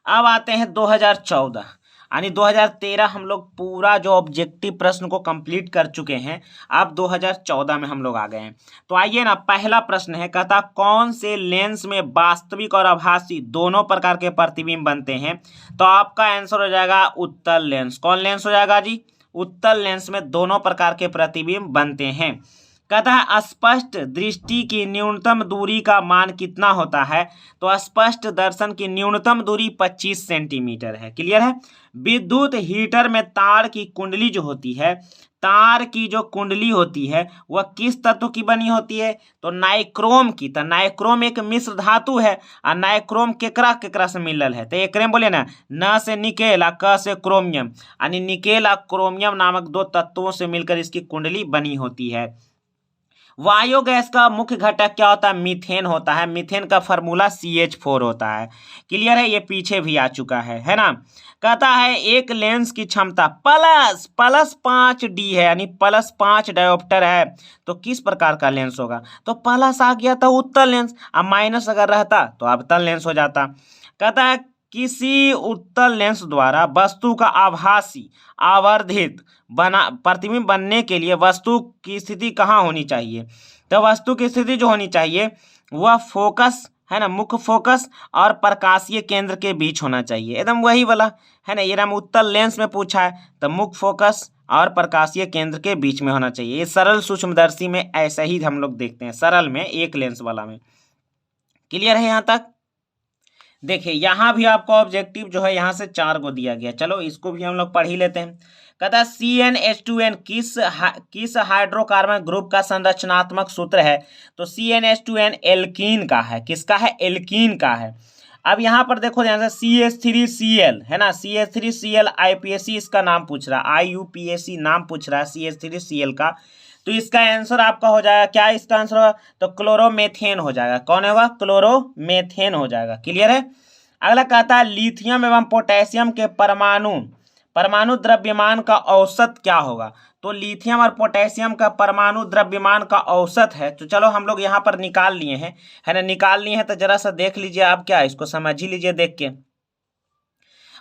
[SPEAKER 1] अब आते हैं 2014, यानी 2013 हम लोग पूरा जो ऑब्जेक्टिव प्रश्न को कंप्लीट कर चुके हैं। अब 2014 में हम लोग आ गए हैं। तो आइए ना, पहला प्रश्न है, कहता कौन से लेंस में वास्तविक और आभासी दोनों प्रकार के प्रतिबिंब बनते हैं? तो आपका आंसर हो जाएगा उत्तल लेंस। कौन लेंस हो जाएगा जी? उत्तल लेंस में दोनों प्रकार के प्रतिबिंब बनते हैं। कहता है स्पष्ट दृष्टि की न्यूनतम दूरी का मान कितना होता है? तो स्पष्ट दर्शन की न्यूनतम दूरी 25 सेंटीमीटर है। क्लियर है? विद्युत हीटर में तार की कुंडली जो होती है, तार की जो कुंडली होती है वह किस तत्व की बनी होती है? तो नाइक्रोम की। तो नाइक्रोम एक मिश्र धातु है, और नाइक्रोम केकरा केकरा से मिलल है? तो एक बोले ना, न से निकेल और क से क्रोमियम, यानी निकेल और क्रोमियम नामक दो तत्वों से मिलकर इसकी कुंडली बनी होती है। बायोगैस का मुख्य घटक क्या होता है? मीथेन होता है। मीथेन का फार्मूला CH4 होता है। क्लियर है? ये पीछे भी आ चुका है ना? कहता है एक लेंस की क्षमता प्लस 5D है, यानी +5 डायोप्टर है, तो किस प्रकार का लेंस होगा? तो प्लस आ गया तो उत्तल लेंस, अब माइनस अगर रहता तो अवतल लेंस हो जाता। कहता है किसी उत्तल लेंस द्वारा वस्तु का आभासी आवर्धित बना प्रतिबिंब बनने के लिए वस्तु की स्थिति कहाँ होनी चाहिए? तो वस्तु की स्थिति जो होनी चाहिए वह फोकस, है ना, मुख्य फोकस और प्रकाशीय केंद्र के बीच होना चाहिए। एकदम वही वाला, है ना? ये हम उत्तल लेंस में पूछा है, तो मुख्य फोकस और प्रकाशीय केंद्र के बीच में होना चाहिए। ये सरल सूक्ष्मदर्शी में ऐसा ही हम लोग देखते हैं, सरल में, एक लेंस वाला में। क्लियर है यहाँ तक? देखिए यहाँ भी आपको ऑब्जेक्टिव जो है यहाँ से 4 को दिया गया। चलो इसको भी हम लोग पढ़ ही लेते हैं। कहता है CnH2n किस हाइड्रोकार्बन ग्रुप का संरचनात्मक सूत्र है? तो CnH2n एल्कीन का है। किसका है? एल्कीन का है। अब यहाँ पर देखो ध्यान से, CH3Cl है ना, CH3Cl IUPAC इसका नाम पूछ रहा है, IUPAC नाम पूछ रहा है CH3Cl का। तो इसका आंसर आपका हो जाएगा क्या? इसका आंसर होगा तो क्लोरोमेथेन हो जाएगा। कौन होगा? क्लोरोमेथेन हो जाएगा। क्लियर है? अगला कहता है लिथियम एवं पोटेशियम के परमाणु द्रव्यमान का औसत क्या होगा? तो लिथियम और पोटेशियम का परमाणु द्रव्यमान का औसत है, तो चलो हम लोग यहाँ पर निकाल लिए हैं, है ना? निकाल लिए हैं तो जरा सा देख लीजिए आप, क्या इसको समझ ही लीजिए देख के।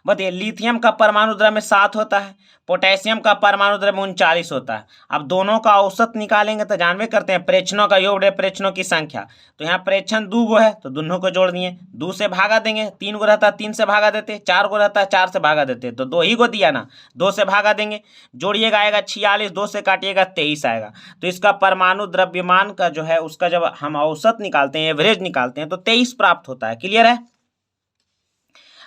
[SPEAKER 1] बताइए, लिथियम का परमाणु द्रव्य 7 होता है, पोटेशियम का परमाणु द्रव्य 39 होता है। अब दोनों का औसत निकालेंगे तो जानवे करते हैं प्रेक्षणों का योग है प्रेक्षणों की संख्या। तो यहाँ प्रेक्षण 2 गो है तो दोनों को जोड़ दिए, 2 से भागा देंगे, 3 गो रहता है 3 से भागा देते, 4 गो रहता है 4 से भागा देते, तो 2 ही को दिया ना, 2 से भागा देंगे, जोड़िएगा आएगा 46, 2 से काटिएगा 23 आएगा। तो इसका परमाणु द्रव्यमान का जो है उसका जब हम औसत निकालते हैं, एवरेज निकालते हैं, तो 23 प्राप्त होता है। क्लियर है।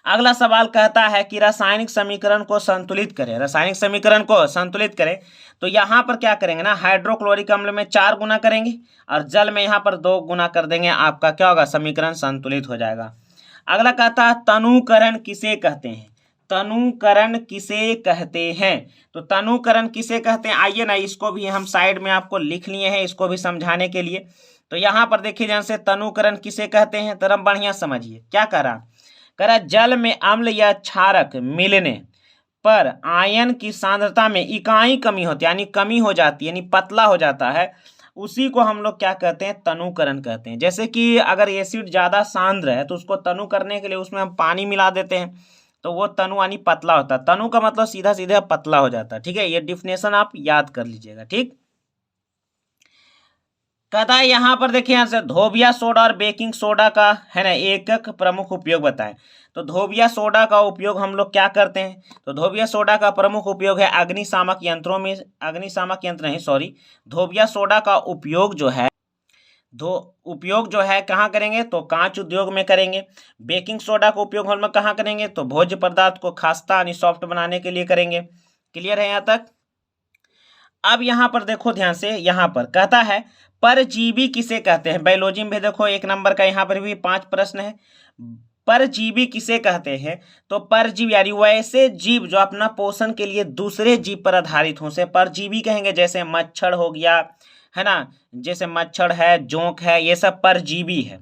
[SPEAKER 1] अगला सवाल कहता है कि रासायनिक समीकरण को संतुलित करें। रासायनिक समीकरण को संतुलित करें तो यहाँ पर क्या करेंगे ना, हाइड्रोक्लोरिक अम्ल में 4 गुना करेंगे और जल में यहाँ पर 2 गुना कर देंगे, आपका क्या होगा, समीकरण संतुलित हो जाएगा। अगला कहता है तनुकरण किसे कहते हैं। तनुकरण किसे कहते हैं, तो तनुकरण किसे कहते हैं, आइए ना इसको भी हम साइड में आपको लिख लिए हैं, इसको भी समझाने के लिए। तो यहाँ पर देखिए ध्यान से, तनुकरण किसे कहते हैं, तो बढ़िया समझिए क्या कह रहा जल में अम्ल या क्षारक मिलने पर आयन की सांद्रता में इकाई कमी होती है, यानी कमी हो जाती है, यानी पतला हो जाता है, उसी को हम लोग क्या कहते हैं, तनुकरण कहते हैं। जैसे कि अगर एसिड ज़्यादा सांद्र है तो उसको तनु करने के लिए उसमें हम पानी मिला देते हैं, तो वो तनु यानी पतला होता है। तनु का मतलब सीधा सीधा पतला हो जाता है। ठीक है, ये डिफिनेशन आप याद कर लीजिएगा। ठीक, कहता है यहाँ पर देखिए यहाँ से धोबिया सोडा और बेकिंग सोडा का है ना एकक प्रमुख उपयोग बताएं। तो धोबिया सोडा का उपयोग हम लोग क्या करते हैं, तो धोबिया सोडा का प्रमुख उपयोग है अग्निशामक यंत्रों में, अग्निशामक यंत्र नहीं सॉरी, धोबिया सोडा का उपयोग जो है कहाँ करेंगे, तो कांच उद्योग में करेंगे। बेकिंग सोडा का उपयोग हम लोग कहाँ करेंगे, तो भोज्य पदार्थ को खस्ता यानी सॉफ्ट बनाने के लिए करेंगे। क्लियर है यहाँ तक। अब यहाँ पर देखो ध्यान से, यहाँ पर कहता है परजीवी किसे कहते हैं। बायोलॉजी में देखो 1 नंबर का यहाँ पर भी 5 प्रश्न है। परजीवी किसे कहते हैं, तो परजीवी यानी वैसे जीव जो अपना पोषण के लिए दूसरे जीव पर आधारित हो से परजीवी कहेंगे। जैसे मच्छर हो गया है ना, जैसे मच्छर है, जोंक है, ये सब परजीवी है।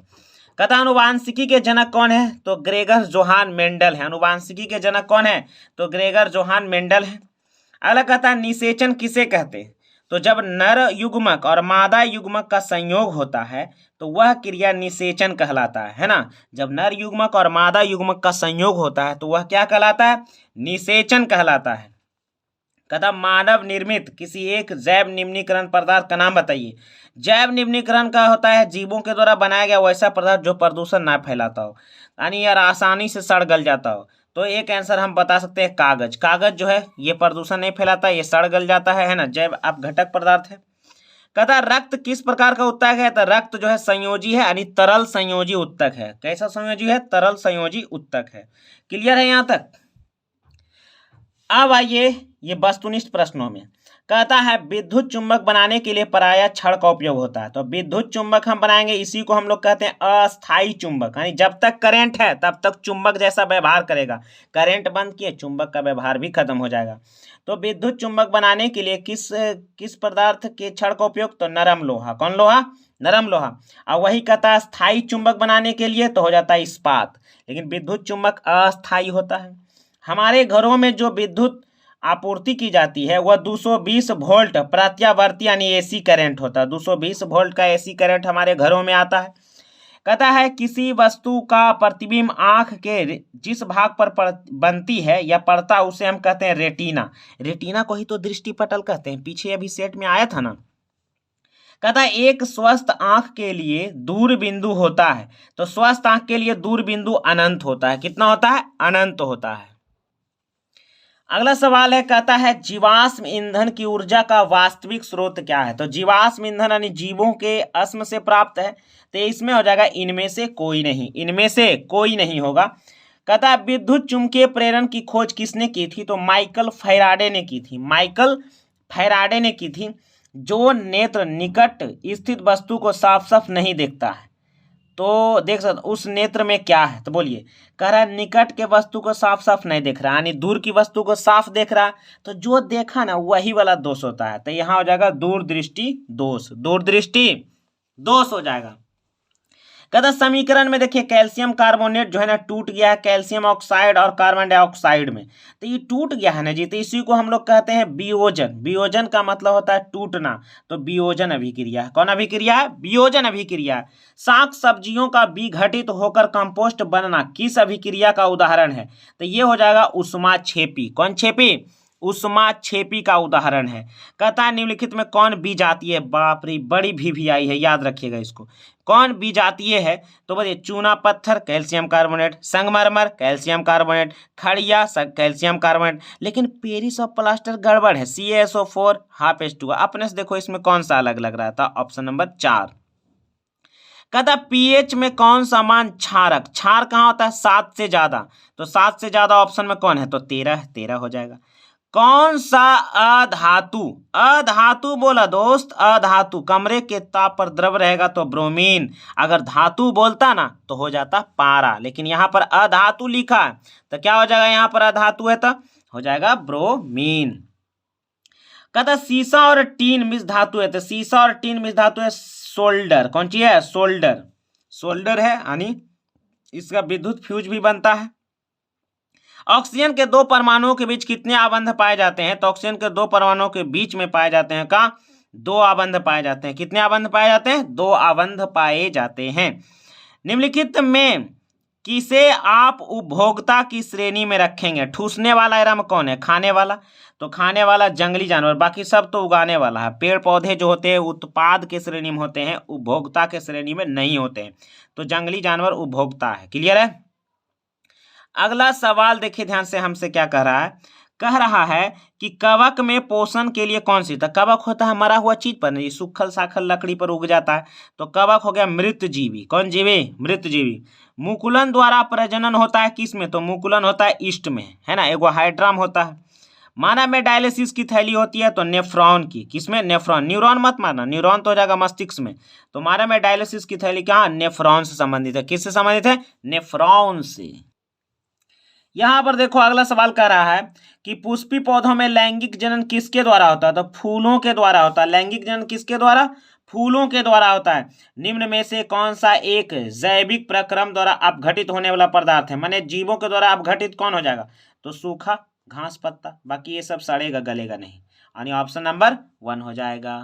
[SPEAKER 1] कहता अनुवांशिकी के जनक कौन है, तो ग्रेगर जोहान मेंडल है। अनुवांशिकी के जनक कौन है, तो ग्रेगर जोहान मेंडल है। अगला कहता है निषेचन किसे कहते हैं, तो जब नर युग्मक और मादा युग्मक का संयोग होता है तो वह क्रिया निषेचन कहलाता है ना। जब नर युग्मक और मादा युग्मक का संयोग होता है तो वह क्या कहलाता है, निषेचन कहलाता है। कहता मानव निर्मित किसी एक जैव निम्नीकरण पदार्थ का नाम बताइए। जैव निम्नीकरण का होता है जीवों के द्वारा बनाया गया वैसा पदार्थ जो प्रदूषण ना फैलाता हो, यानी यार आसानी से सड़ गल जाता हो। तो एक आंसर हम बता सकते हैं कागज। कागज जो है ये प्रदूषण नहीं फैलाता, ये सड़ गल जाता है ना, जैव अपघटक पदार्थ है। कहता रक्त किस प्रकार का उत्तक है, तो रक्त जो है संयोजी है, यानी तरल संयोजी उत्तक है। कैसा संयोजी है, तरल संयोजी उत्तक है। क्लियर है यहाँ तक। अब आइए ये वस्तुनिष्ठ प्रश्नों में। कहता है विद्युत चुंबक बनाने के लिए प्रायः छड़ का उपयोग होता है। तो विद्युत चुंबक हम बनाएंगे, इसी को हम लोग कहते हैं अस्थाई चुंबक, यानी जब तक करंट है तब तक चुंबक जैसा व्यवहार करेगा, करंट बंद किए चुंबक का व्यवहार भी खत्म हो जाएगा। तो विद्युत चुंबक बनाने के लिए किस पदार्थ के छड़ का उपयोग, तो नरम लोहा। कौन लोहा, नरम लोहा। और वही कहता है स्थायी चुंबक बनाने के लिए तो हो जाता है इस्पात, लेकिन विद्युत चुंबक अस्थायी होता है। हमारे घरों में जो विद्युत आपूर्ति की जाती है वह 220 वोल्ट प्रत्यावर्ती यानी एसी करंट होता है। 220 वोल्ट का एसी करंट हमारे घरों में आता है। कहता है किसी वस्तु का प्रतिबिंब आंख के जिस भाग पर बनती है या पड़ता है उसे हम कहते हैं रेटिना। रेटिना को ही तो दृष्टिपटल कहते हैं, पीछे अभी सेट में आया था ना। कहता है एक स्वस्थ आंख के लिए दूर बिंदु होता है, तो स्वस्थ आंख के लिए दूर बिंदु अनंत होता है। कितना होता है, अनंत होता है। अगला सवाल है, कहता है जीवाश्म ईंधन की ऊर्जा का वास्तविक स्रोत क्या है। तो जीवाश्म ईंधन यानी जीवों के अश्म से प्राप्त है, तो इसमें हो जाएगा इनमें से कोई नहीं, इनमें से कोई नहीं होगा। कहता है विद्युत चुंबकीय प्रेरण की खोज किसने की थी, तो माइकल फैराडे ने की थी। माइकल फैराडे ने की थी। जो नेत्र निकट स्थित वस्तु को साफ साफ नहीं देखता है, तो देख सकते उस नेत्र में क्या है, तो बोलिए। कह रहा है निकट के वस्तु को साफ साफ नहीं देख रहा, यानी दूर की वस्तु को साफ देख रहा, तो जो देखा ना वही वाला दोष होता है। तो यहाँ हो जाएगा दूरदृष्टि दोष, दूरदृष्टि दोष हो जाएगा। कहता समीकरण में देखिए कैल्शियम कार्बोनेट जो है ना टूट गया है कैल्शियम ऑक्साइड और कार्बन डाइऑक्साइड में, तो ये टूट गया है ना जी, तो इसी को हम लोग कहते हैं वियोजन। वियोजन का मतलब होता है टूटना, तो वियोजन अभिक्रिया है। कौन अभिक्रिया है? वियोजन अभिक्रिया है। शाक सब्जियों का विघटित होकर कंपोस्ट बनना किस अभिक्रिया का उदाहरण है? तो ये हो जाएगा ऊष्माक्षेपी। कौन छेपी? ऊष्माक्षेपी का उदाहरण है। कहता है निम्नलिखित में कौन बीजातीय, बाप रे बड़ी भी आई है, याद रखिएगा इसको, कौन बीजातीय है? तो बताइए चूना पत्थर कैल्शियम कार्बोनेट, संगमरमर कैल्शियम कार्बोनेट, खड़िया कैल्शियम कार्बोनेट। लेकिन पेरिस ऑफ प्लास्टर गड़बड़ है, CaSO4 हाफ H2। अपने से देखो इसमें कौन सा अलग लग रहा था, ऑप्शन नंबर 4। कहता पीएच में कौन सा मान क्षारक, क्षार कहाँ होता है? 7 से ज्यादा, तो 7 से ज्यादा ऑप्शन में कौन है? तो 13 हो जाएगा। कौन सा अधातु, अधातु बोला दोस्त, अधातु कमरे के ताप पर द्रव रहेगा तो ब्रोमीन, अगर धातु बोलता ना तो हो जाता पारा, लेकिन यहाँ पर अधातु लिखा है तो क्या हो जाएगा? यहाँ पर अधातु है तो हो जाएगा ब्रोमीन। कहता सीसा और टीन मिश्र धातु है, तो सीसा और टीन मिश्र धातु है सोल्डर। कौन सी है? सोल्डर, सोल्डर है, यानी इसका विद्युत फ्यूज भी बनता है। ऑक्सीजन के 2 परमाणुओं के बीच कितने आबंध पाए जाते हैं? तो ऑक्सीजन के 2 परमाणुओं के बीच में पाए जाते हैं का 2 आबंध पाए जाते हैं। कितने आबंध पाए जाते हैं? 2 आबंध पाए जाते हैं। निम्नलिखित में किसे आप उपभोक्ता की श्रेणी में रखेंगे? ठूसने वाला एरम कौन है? खाने वाला, तो खाने वाला जंगली जानवर, बाकी सब तो उगाने वाला है। पेड़ पौधे जो होते हैं उत्पाद के श्रेणी में होते हैं, उपभोक्ता के श्रेणी में नहीं होते हैं, तो जंगली जानवर उपभोक्ता है। क्लियर है? अगला सवाल देखिए ध्यान से, हमसे क्या कह रहा है? कह रहा है कि कवक में पोषण के लिए कौन सी, तो कवक होता है मरा हुआ चीज पर, नहीं सूखल साखल लकड़ी पर उग जाता है, तो कवक हो गया मृत जीवी। कौन जीवी? मृत जीवी। मुकुलन द्वारा प्रजनन होता है किस में? तो मुकुलन होता है ईस्ट में, है ना, एगो हाइड्राम होता है। मानव में डायलिसिस की थैली होती है तो नेफ्रॉन की, किसमें? नेफ्रॉन। न्यूरॉन मत मारना, न्यूरॉन तो हो जाएगा मस्तिष्क में, तो मानव में डायलिसिस की थैली कहाँ? नेफ्रॉन से संबंधित है। किससे संबंधित है? नेफ्रॉन से। यहां पर देखो अगला सवाल कह रहा है कि पुष्पी पौधों में लैंगिक जनन किसके द्वारा होता है? तो फूलों के द्वारा होता है। लैंगिक जनन किसके द्वारा? फूलों के द्वारा होता है। निम्न में से कौन सा एक जैविक प्रक्रम द्वारा अपघटित होने वाला पदार्थ है? माने जीवों के द्वारा अपघटित कौन हो जाएगा? तो सूखा घास पत्ता, बाकी ये सब सड़ेगा गलेगा नहीं, यानी ऑप्शन नंबर 1 हो जाएगा।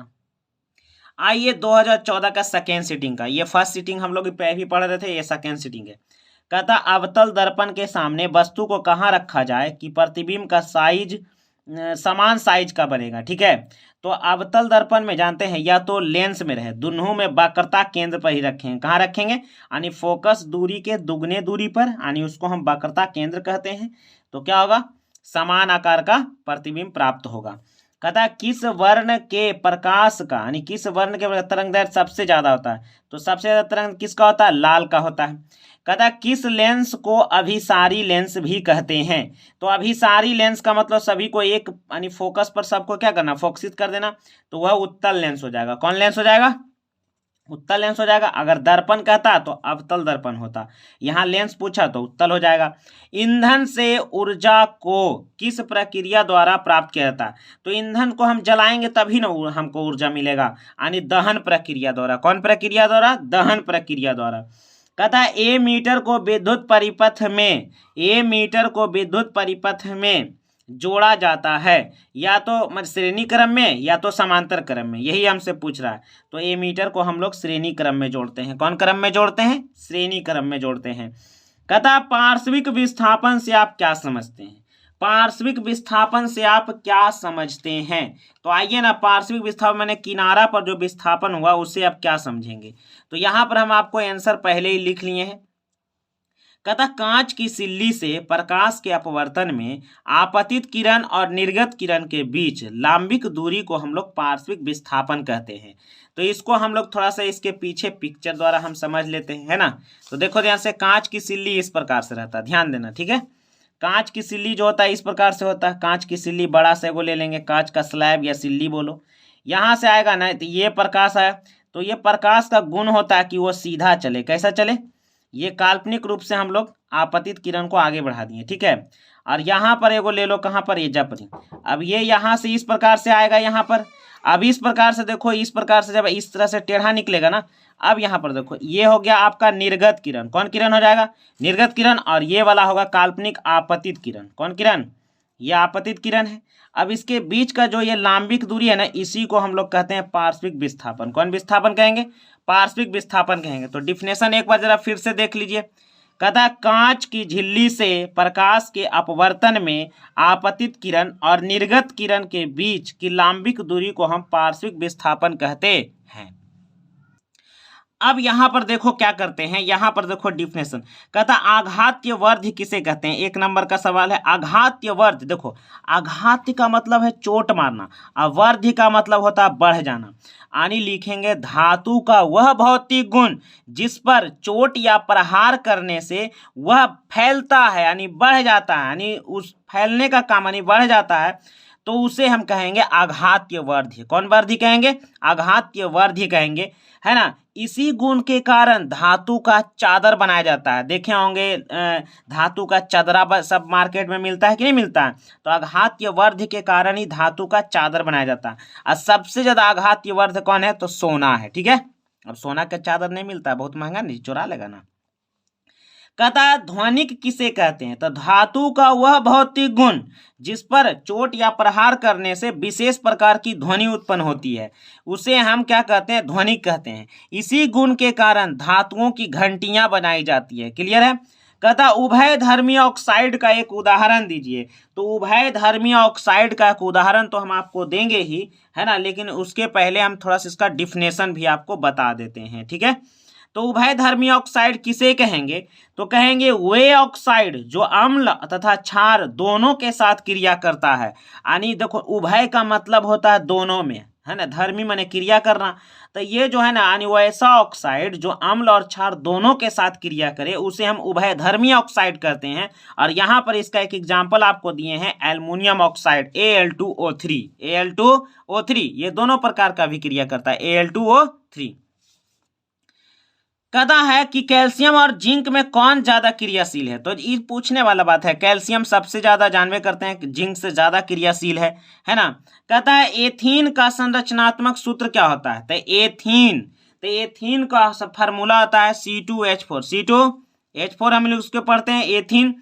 [SPEAKER 1] आइए 2014 का सेकेंड सीटिंग का, ये फर्स्ट सीटिंग हम लोग भी पढ़ रहे थे, ये सेकेंड सीटिंग है। कहता अवतल दर्पण के सामने वस्तु को कहाँ रखा जाए कि प्रतिबिंब का साइज समान साइज का बनेगा? ठीक है, तो अवतल दर्पण में जानते हैं या तो लेंस में रहे, दोनों में वक्रता केंद्र पर ही रखेंगे। कहाँ रखेंगे? यानी फोकस दूरी के दुगने दूरी पर, यानी उसको हम वक्रता केंद्र कहते हैं। तो क्या होगा? समान आकार का प्रतिबिंब प्राप्त होगा। कहता किस वर्ण के प्रकाश का, यानी किस वर्ण के तरंग दैर्घ्य सबसे ज्यादा होता है? तो सबसे ज्यादा तरंग किसका होता है? लाल का होता है। कहता किस लेंस को अभिसारी लेंस भी कहते हैं? तो अभिसारी लेंस का मतलब सभी को एक, यानी फोकस पर सबको क्या करना? फोकसित कर देना, तो वह उत्तल लेंस हो जाएगा। कौन लेंस हो जाएगा? उत्तल लेंस हो जाएगा। अगर दर्पण कहता तो अवतल दर्पण होता, यहाँ लेंस पूछा तो उत्तल हो जाएगा। ईंधन से ऊर्जा को किस प्रक्रिया द्वारा प्राप्त किया जाता है? तो ईंधन को हम जलाएंगे तभी ना हमको ऊर्जा मिलेगा, यानी दहन प्रक्रिया द्वारा। कौन प्रक्रिया द्वारा? दहन प्रक्रिया द्वारा। कहता है ए मीटर को विद्युत परिपथ में, ए मीटर को विद्युत परिपथ में जोड़ा जाता है या तो श्रेणी क्रम में या तो समांतर क्रम में, यही हमसे पूछ रहा है। तो ए मीटर को हम लोग श्रेणी क्रम में जोड़ते हैं। कौन क्रम में जोड़ते हैं? श्रेणी क्रम में जोड़ते हैं। कहता पार्श्विक विस्थापन से आप क्या समझते हैं? पार्श्विक विस्थापन से आप क्या समझते हैं? तो आइए ना, पार्श्विक विस्थापन मैंने किनारा पर जो विस्थापन हुआ उससे आप क्या समझेंगे? तो यहां पर हम आपको आंसर पहले ही लिख लिए हैं। कहता कांच की सिल्ली से प्रकाश के अपवर्तन में आपतित किरण और निर्गत किरण के बीच लांबिक दूरी को हम लोग पार्श्विक विस्थापन कहते हैं। तो इसको हम लोग थोड़ा सा इसके पीछे पिक्चर द्वारा हम समझ लेते हैं, है ना। तो देखो ध्यान से, कांच की सिल्ली इस प्रकार से रहता है, ध्यान देना, ठीक है। कांच की सिल्ली जो होता है इस प्रकार से होता है। कांच की सिल्ली बड़ा से वो ले लेंगे, कांच का स्लैब या सिल्ली बोलो, यहाँ से आएगा ना, तो ये प्रकाश आया, तो ये प्रकाश का गुण होता है कि वो सीधा चले। कैसा चले? ये काल्पनिक रूप से हम लोग आपतित किरण को आगे बढ़ा दिए, ठीक है। और यहाँ पर एगो ले लो, कहाँ पर? ये जपरी। अब ये यहाँ से इस प्रकार से आएगा यहाँ पर। अब इस प्रकार से देखो, इस प्रकार से जब इस तरह से टेढ़ा निकलेगा ना, अब यहाँ पर देखो ये हो गया आपका निर्गत किरण, कौन किरण हो जाएगा, निर्गत किरण, और ये वाला होगा काल्पनिक आपतित किरण, कौन किरण, ये आपतित किरण है। अब इसके बीच का जो ये लांबिक दूरी है ना, इसी को हम लोग कहते हैं पार्श्विक विस्थापन, कौन विस्थापन कहेंगे, पार्श्विक विस्थापन कहेंगे। तो डिफिनेशन एक बार जरा फिर से देख लीजिए, कहता कांच की झिल्ली से प्रकाश के अपवर्तन में आपतित किरण और निर्गत किरण के बीच की लांबिक दूरी को हम पार्श्विक विस्थापन कहते हैं। अब यहाँ पर देखो क्या करते हैं, यहाँ पर देखो डिफिनेशन, कहता आघात्य वर्ध किसे कहते हैं, एक नंबर का सवाल है। आघात्य वर्ध, देखो आघात्य का मतलब है चोट मारना और वर्ध का मतलब होता है बढ़ जाना। यानी लिखेंगे धातु का वह भौतिक गुण जिस पर चोट या प्रहार करने से वह फैलता है यानी बढ़ जाता है, यानी उस फैलने का काम यानी बढ़ जाता है, तो उसे हम कहेंगे आघात्य वर्धी। कौन वर्धी कहेंगे, आघात्य वर्धी कहेंगे, है ना। इसी गुण के कारण धातु का चादर बनाया जाता है, देखे होंगे धातु का चादरा सब मार्केट में मिलता है कि नहीं मिलता है। तो आघात्य वर्ध के कारण ही धातु का चादर बनाया जाता है। और सबसे ज्यादा आघात्य वर्ध कौन है, तो सोना है, ठीक है। अब सोना का चादर नहीं मिलता है, बहुत महंगा, नहीं चुरा लेगा ना। कहता ध्वनिक किसे कहते हैं, तो धातु का वह भौतिक गुण जिस पर चोट या प्रहार करने से विशेष प्रकार की ध्वनि उत्पन्न होती है, उसे हम क्या कहते हैं, ध्वनिक कहते हैं। इसी गुण के कारण धातुओं की घंटियां बनाई जाती है। क्लियर है। कहता उभय धर्मी ऑक्साइड का एक उदाहरण दीजिए। तो उभय धर्मी ऑक्साइड का एक उदाहरण तो हम आपको देंगे ही, है ना, लेकिन उसके पहले हम थोड़ा सा इसका डिफिनेशन भी आपको बता देते हैं, ठीक है। तो उभय धर्मी ऑक्साइड किसे कहेंगे, तो कहेंगे वे ऑक्साइड जो अम्ल तथा क्षार दोनों के साथ क्रिया करता है। यानी देखो उभय का मतलब होता है दोनों में, है ना, धर्मी माने क्रिया करना। तो ये जो है ना, यानी वैसा ऑक्साइड जो अम्ल और क्षार दोनों के साथ क्रिया करे उसे हम उभय धर्मी ऑक्साइड कहते हैं। और यहाँ पर इसका एक एग्जाम्पल आपको दिए हैं, एल्युमिनियम ऑक्साइड Al2O3, Al2O3 ये दोनों प्रकार का भी क्रिया करता है, Al2O3। कहता है कि कैल्शियम और जिंक में कौन ज्यादा क्रियाशील है, तो ये पूछने वाला बात है। कैल्शियम सबसे ज्यादा जानवे करते हैं, जिंक से ज्यादा क्रियाशील है ना। कहता है एथीन का संरचनात्मक सूत्र क्या होता है, तो एथीन का फार्मूला होता है C2H4 हम लोग उसके पढ़ते हैं एथीन।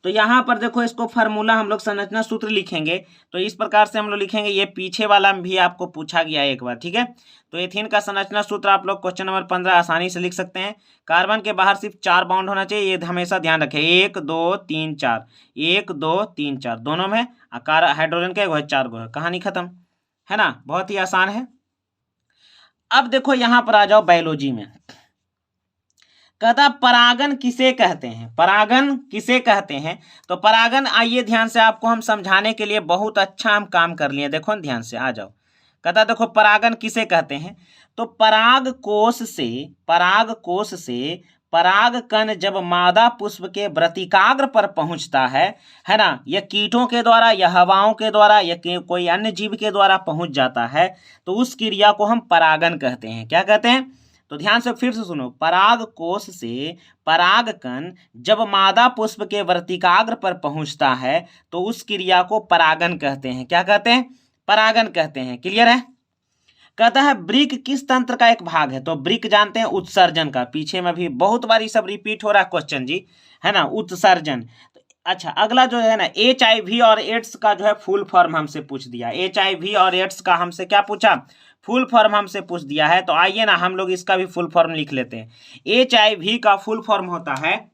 [SPEAKER 1] तो यहाँ पर देखो इसको फार्मूला हम लोग संरचना सूत्र लिखेंगे, तो इस प्रकार से हम लोग लिखेंगे, ये पीछे वाला भी आपको पूछा गया है एक बार, ठीक है। तो एथीन का संरचना सूत्र आप लोग क्वेश्चन नंबर 15 आसानी से लिख सकते हैं। कार्बन के बाहर सिर्फ 4 बॉन्ड होना चाहिए, ये हमेशा ध्यान रखें, 1 2 3 4, 1 2 3 4 दोनों में। हाइड्रोजन का 4 गो है, कहानी खत्म, है ना, बहुत ही आसान है। अब देखो यहाँ पर आ जाओ बायोलॉजी में। कहता परागन किसे कहते हैं, परागन किसे कहते हैं, तो परागन आइए ध्यान से आपको हम समझाने के लिए बहुत अच्छा हम काम कर लिए, देखो ध्यान से आ जाओ। कहता देखो परागन किसे कहते हैं, तो पराग कोश से पराग कण जब मादा पुष्प के व्रतिकाग्र पर पहुंचता है ना, या कीटों के द्वारा या हवाओं के द्वारा या कोई अन्य जीव के द्वारा पहुंच जाता है, तो उस क्रिया को हम परागन कहते हैं। क्या कहते हैं, तो ध्यान से फिर से सुनो, पराग कोश से पराग कण जब मादा पुष्प के वर्तिकाग्र पर पहुंचता है तो उस क्रिया को परागन कहते हैं। क्या कहते हैं, परागन कहते हैं। क्लियर है। कहता है वृक्क किस तंत्र का एक भाग है, तो वृक्क जानते हैं उत्सर्जन का, पीछे में भी बहुत बार ये सब रिपीट हो रहा है क्वेश्चन जी, है ना, उत्सर्जन। अच्छा अगला जो है ना HIV और एड्स का जो है फुल फॉर्म हमसे पूछ दिया, HIV और एड्स का हमसे क्या पूछा, फुल फॉर्म हमसे पूछ दिया है। तो आइए ना हम लोग इसका भी फुल फॉर्म लिख लेते हैं। HIV का फुल फॉर्म होता है,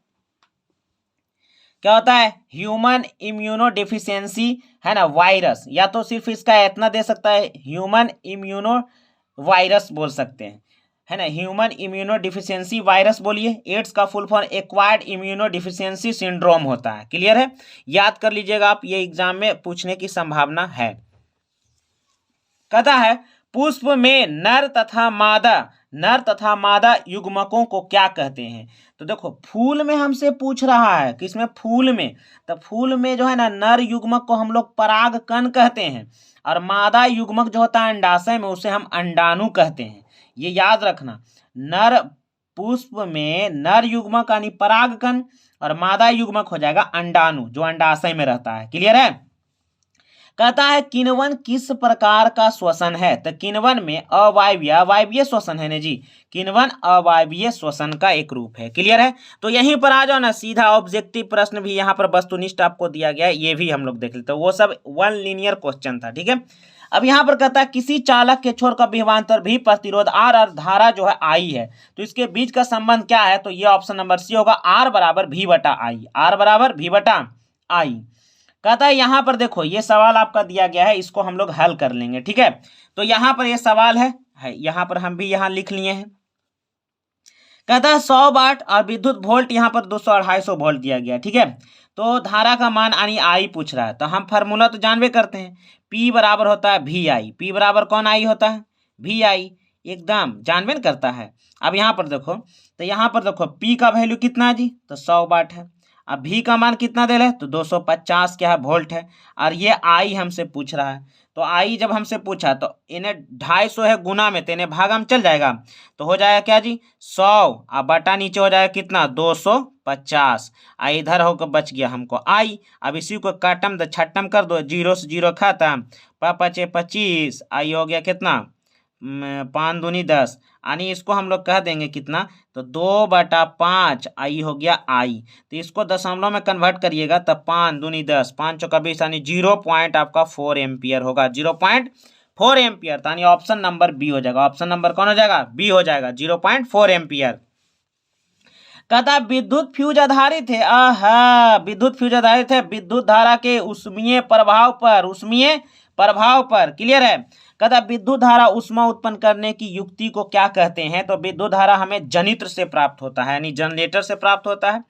[SPEAKER 1] क्या होता है, ह्यूमन इम्यूनो डिफिशियंसी, है ना, वायरस, या तो सिर्फ इसका इतना दे सकता है ह्यूमन इम्यूनो वायरस बोल सकते हैं, है ना, ह्यूमन इम्यूनो डिफिशियंसी वायरस बोलिए। एड्स का full form acquired immuno deficiency syndrome होता है। क्लियर है, याद कर लीजिएगा आप, ये एग्जाम में पूछने की संभावना है। कहता है पुष्प में नर तथा मादा युग्मकों को क्या कहते हैं, तो देखो फूल में हमसे पूछ रहा है, किसमें, फूल में। तो फूल में जो है ना नर युग्मक को हम लोग परागकण कहते हैं, और मादा युग्मक जो होता है अंडाशय में उसे हम अंडाणु कहते हैं। ये याद रखना, नर पुष्प में नर युग्मक यानी परागकण और मादा युग्मक हो जाएगा अंडाणु जो अंडाशय में रहता है। क्लियर है। कहता है किण्वन किस प्रकार का श्वसन है, तो किण्वन में अवायवीय श्वसन है ना जी, किण्वन अवायवीय श्वसन का एक रूप है। क्लियर है। तो यहीं पर आ जाओ ना, सीधा ऑब्जेक्टिव प्रश्न भी यहाँ पर वस्तुनिष्ठ आपको दिया गया है, ये भी हम लोग देख लेते हैं। वो सब वन लीनियर क्वेश्चन था, ठीक है। अब यहाँ पर कहता है किसी चालक के छोर का विभवांतर भी प्रतिरोध आर और धारा जो है आई है, तो इसके बीच का संबंध क्या है, तो ये ऑप्शन नंबर सी होगा, आर बराबर भी बटा आई, आर बराबर भी बटा आई। कहता है यहाँ पर देखो ये सवाल आपका दिया गया है, इसको हम लोग हल कर लेंगे, ठीक है। तो यहाँ पर ये सवाल है यहाँ पर हम भी यहाँ लिख लिए हैं। कहता है 100 वाट और विद्युत वोल्ट यहाँ पर 200 250 वोल्ट दिया गया, ठीक है। तो धारा का मान यानी आई पूछ रहा है, तो हम फार्मूला तो जानबे करते हैं, P बराबर होता है वी आई। पी बराबर कौन आई होता है, वी आई, एकदम जानबे न करता है। अब यहाँ पर देखो, तो यहाँ पर देखो P का वैल्यू कितना है जी, तो 100 वाट है। अब V का मान कितना दे रहे हैं, तो 250 क्या है वोल्ट है, और ये आई हमसे पूछ रहा है। तो आई जब हमसे पूछा तो इन्हें 250 है गुना में, तो इन्हें भागा में चल जाएगा, तो हो जाएगा क्या जी 100, अब बटा नीचे हो जाएगा कितना 250, इधर होकर बच गया हमको आई। अब इसी को काटम द छट्टम कर दो, 0 से 0 खत्म, 5 × 25, आई हो गया कितना 5 दूनी 10, यानी इसको हम लोग कह देंगे कितना, तो 2/5 आई हो गया आई। तो इसको दशमलव में कन्वर्ट करिएगा तब 5 दूनी 10, 5 चौका 20, यानी 0.4 एम्पियर होगा, 0.4 एम्पियर। तो यानी ऑप्शन नंबर बी हो जाएगा, ऑप्शन नंबर कौन हो जाएगा, बी हो जाएगा, 0.4 एम्पियर। कहता विद्युत फ्यूज आधारित है, विद्युत फ्यूज आधारित है विद्युत धारा के उष्मीय प्रभाव पर, क्लियर है। कहता विद्युत धारा ऊष्मा उत्पन्न करने की युक्ति को क्या कहते हैं, तो विद्युत धारा हमें जनित्र से प्राप्त होता है, यानी जनरेटर से प्राप्त होता है।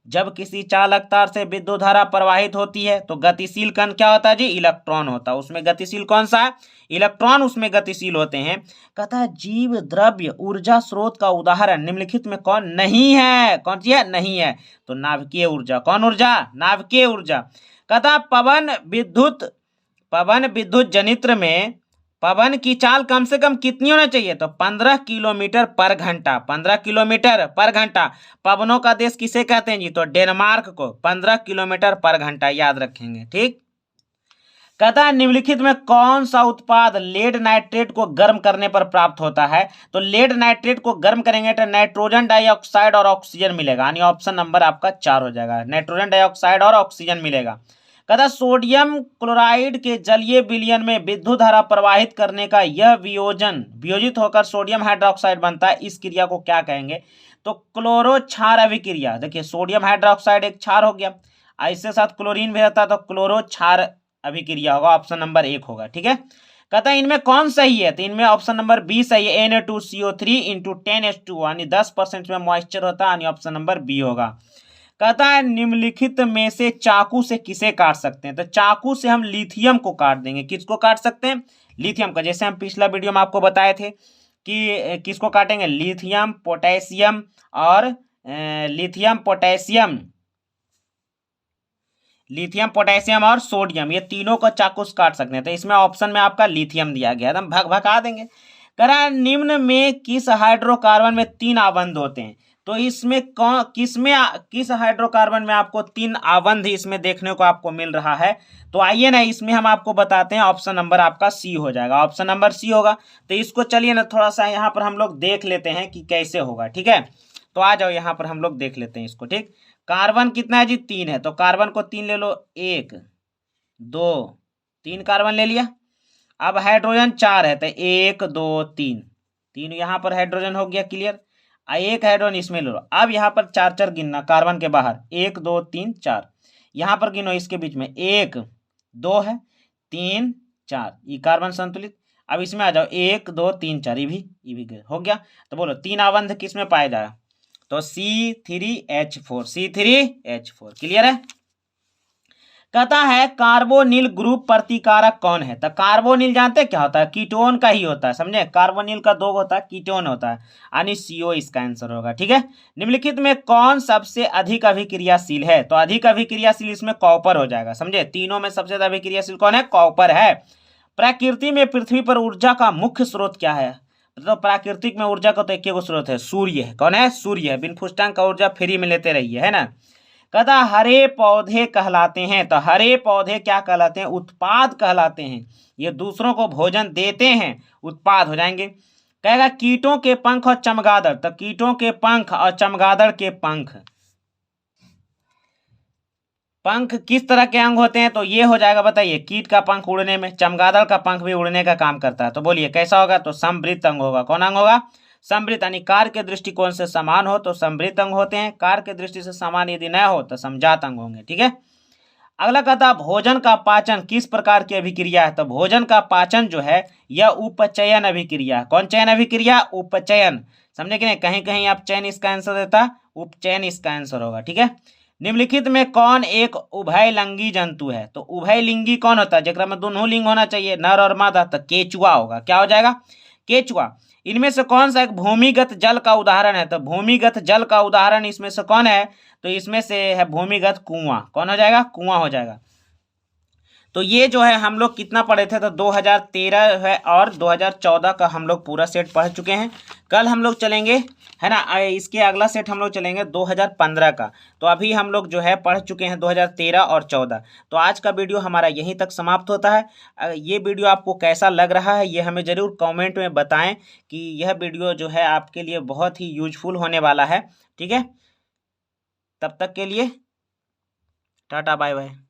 [SPEAKER 1] जब किसी चालक तार से विद्युत धारा प्रवाहित होती है तो गतिशील कण क्या होता है जी, इलेक्ट्रॉन होता है। उसमें गतिशील कौन सा है, इलेक्ट्रॉन उसमें गतिशील होते हैं। कहता है जीव द्रव्य ऊर्जा स्रोत का उदाहरण निम्नलिखित में कौन नहीं है, कौन सी है, नहीं है, तो नाभिकीय ऊर्जा। कौन ऊर्जा, नाभिकीय ऊर्जा। कहता पवन विद्युत जनित्र में पवन की चाल कम से कम कितनी होना चाहिए, तो 15 किलोमीटर पर घंटा, 15 किलोमीटर पर घंटा। पवनों का देश किसे कहते हैं जी, तो डेनमार्क को, 15 किलोमीटर पर घंटा, याद रखेंगे, ठीक। कहता है निम्नलिखित में कौन सा उत्पाद लेड नाइट्रेट को गर्म करने पर प्राप्त होता है, तो लेड नाइट्रेट को गर्म करेंगे तो नाइट्रोजन डाइऑक्साइड और ऑक्सीजन मिलेगा, यानी ऑप्शन नंबर आपका 4 हो जाएगा, नाइट्रोजन डाइऑक्साइड और ऑक्सीजन मिलेगा। कहता सोडियम क्लोराइड के जलीय विलयन में विद्युत धारा प्रवाहित करने का यह वियोजित होकर सोडियम हाइड्रोक्साइड बनता है, इस क्रिया को क्या कहेंगे, तो क्लोरो क्षार अभिक्रिया। देखिए सोडियम हाइड्रोक्साइड एक क्षार हो गया, इसके साथ क्लोरीन भी रहता है, तो क्लोरो क्षार अभिक्रिया होगा, ऑप्शन नंबर 1 होगा, ठीक है। कहता है इनमें कौन सही है, तो इनमें ऑप्शन नंबर बी सही है, Na2CO3 × 10H2, यानी 10% में मॉइस्चर होता है, यानी ऑप्शन नंबर बी होगा। कहता है निम्नलिखित में से चाकू से किसे काट सकते हैं, तो चाकू से हम लिथियम को काट देंगे। किसको काट सकते हैं, लिथियम का, जैसे हम पिछला वीडियो में आपको बताए थे कि किसको काटेंगे, लिथियम पोटेशियम और लिथियम पोटेशियम और सोडियम, ये तीनों को चाकू से काट सकते हैं। तो इसमें ऑप्शन में आपका लिथियम दिया गया है, हम भगा देंगे। कह रहा है निम्न में किस हाइड्रोकार्बन में 3 आबंध होते हैं, तो इसमें किस हाइड्रोकार्बन में आपको 3 आबंध इसमें देखने को आपको मिल रहा है, तो आइए ना इसमें हम आपको बताते हैं, ऑप्शन नंबर आपका सी हो जाएगा, ऑप्शन नंबर सी होगा। तो इसको चलिए ना थोड़ा सा यहाँ पर हम लोग देख लेते हैं कि कैसे होगा, ठीक है। तो आ जाओ यहाँ पर हम लोग देख लेते हैं इसको, ठीक। कार्बन कितना है जी, 3 है, तो कार्बन को 3 ले लो, 1 2 3 कार्बन ले लिया। अब हाइड्रोजन 4 है, तो 1 2 3 यहाँ पर हाइड्रोजन हो गया, क्लियर। एक हाइड्रोजन इसमें ले लो। अब यहाँ पर 4 गिनना कार्बन के बाहर, 1 2 3 4, यहाँ पर गिनो इसके बीच में 1 2 है, 3 4, ये कार्बन संतुलित। अब इसमें आ जाओ 1 2 3 4, ये भी हो गया। तो बोलो 3 आबंध किस में पाया जाए, तो C3H4, क्लियर है। कहता है कार्बोनिल ग्रुप प्रतिकारक कौन है, तो कार्बोनिल जानते हैं क्या होता है, कीटोन का ही होता है, समझे। कार्बोनिल का 2 होता है, कीटोन होता है, यानी CO इसका आंसर होगा, ठीक है। निम्नलिखित में कौन सबसे अधिक अभिक्रियाशील है, तो अधिक अभिक्रियाशील इसमें कॉपर हो जाएगा, समझे। तीनों में सबसे ज्यादा अभिक्रियाशील कौन है, कॉपर है। प्रकृति में पृथ्वी पर ऊर्जा का मुख्य स्रोत क्या है, तो प्राकृतिक में ऊर्जा का तो एक स्रोत है, सूर्य है। कौन है, सूर्य है। बिन फुस्टांग का ऊर्जा फ्री में लेते रहिए, है ना। कहता हरे पौधे कहलाते हैं। तो हरे पौधे क्या कहलाते हैं? उत्पाद कहलाते हैं। ये दूसरों को भोजन देते हैं, उत्पाद हो जाएंगे। कहेगा कीटों के पंख और चमगादड़। तो कीटों के पंख और चमगादड़ के पंख, पंख किस तरह के अंग होते हैं? तो ये हो जाएगा, बताइए। कीट का पंख उड़ने में, चमगादड़ का पंख भी उड़ने का काम करता है। तो बोलिए कैसा होगा? तो समवृत्त अंग होगा। कौन अंग होगा? समवृत्त, यानी कार्य के दृष्टिकोण से समान हो तो समवृत्त अंग होते हैं, कार्य के दृष्टि से समान यदि न हो तो समजात अंग होंगे। ठीक है। अगला कहता भोजन का पाचन किस प्रकार की अभिक्रिया है? तो भोजन का पाचन जो है यह उपचयन अभिक्रिया। कौन चयन अभिक्रिया? उपचयन। समझे कि नहीं? कहीं कहीं आप चयन इसका आंसर देता, उपचयन इसका आंसर होगा। ठीक है। निम्नलिखित में कौन एक उभयलिंगी जंतु है? तो उभयलिंगी कौन होता है? जेकरा में दोनों लिंग होना चाहिए, नर और मादा। तो केचुआ होगा। क्या हो जाएगा? केचुआ। इनमें से कौन सा एक भूमिगत जल का उदाहरण है? तो भूमिगत जल का उदाहरण इसमें से कौन है? तो इसमें से है भूमिगत कुआं। कौन हो जाएगा? कुआं हो जाएगा। तो ये जो है हम लोग कितना पढ़े थे? तो 2013 है और 2014 का हम लोग पूरा सेट पढ़ चुके हैं। कल हम लोग चलेंगे, है ना, इसके अगला सेट हम लोग चलेंगे 2015 का। तो अभी हम लोग जो है पढ़ चुके हैं 2013 और 14। तो आज का वीडियो हमारा यहीं तक समाप्त होता है। ये वीडियो आपको कैसा लग रहा है ये हमें ज़रूर कमेंट में बताएं कि यह वीडियो जो है आपके लिए बहुत ही यूजफुल होने वाला है। ठीक है। तब तक के लिए टाटा बाय बाय।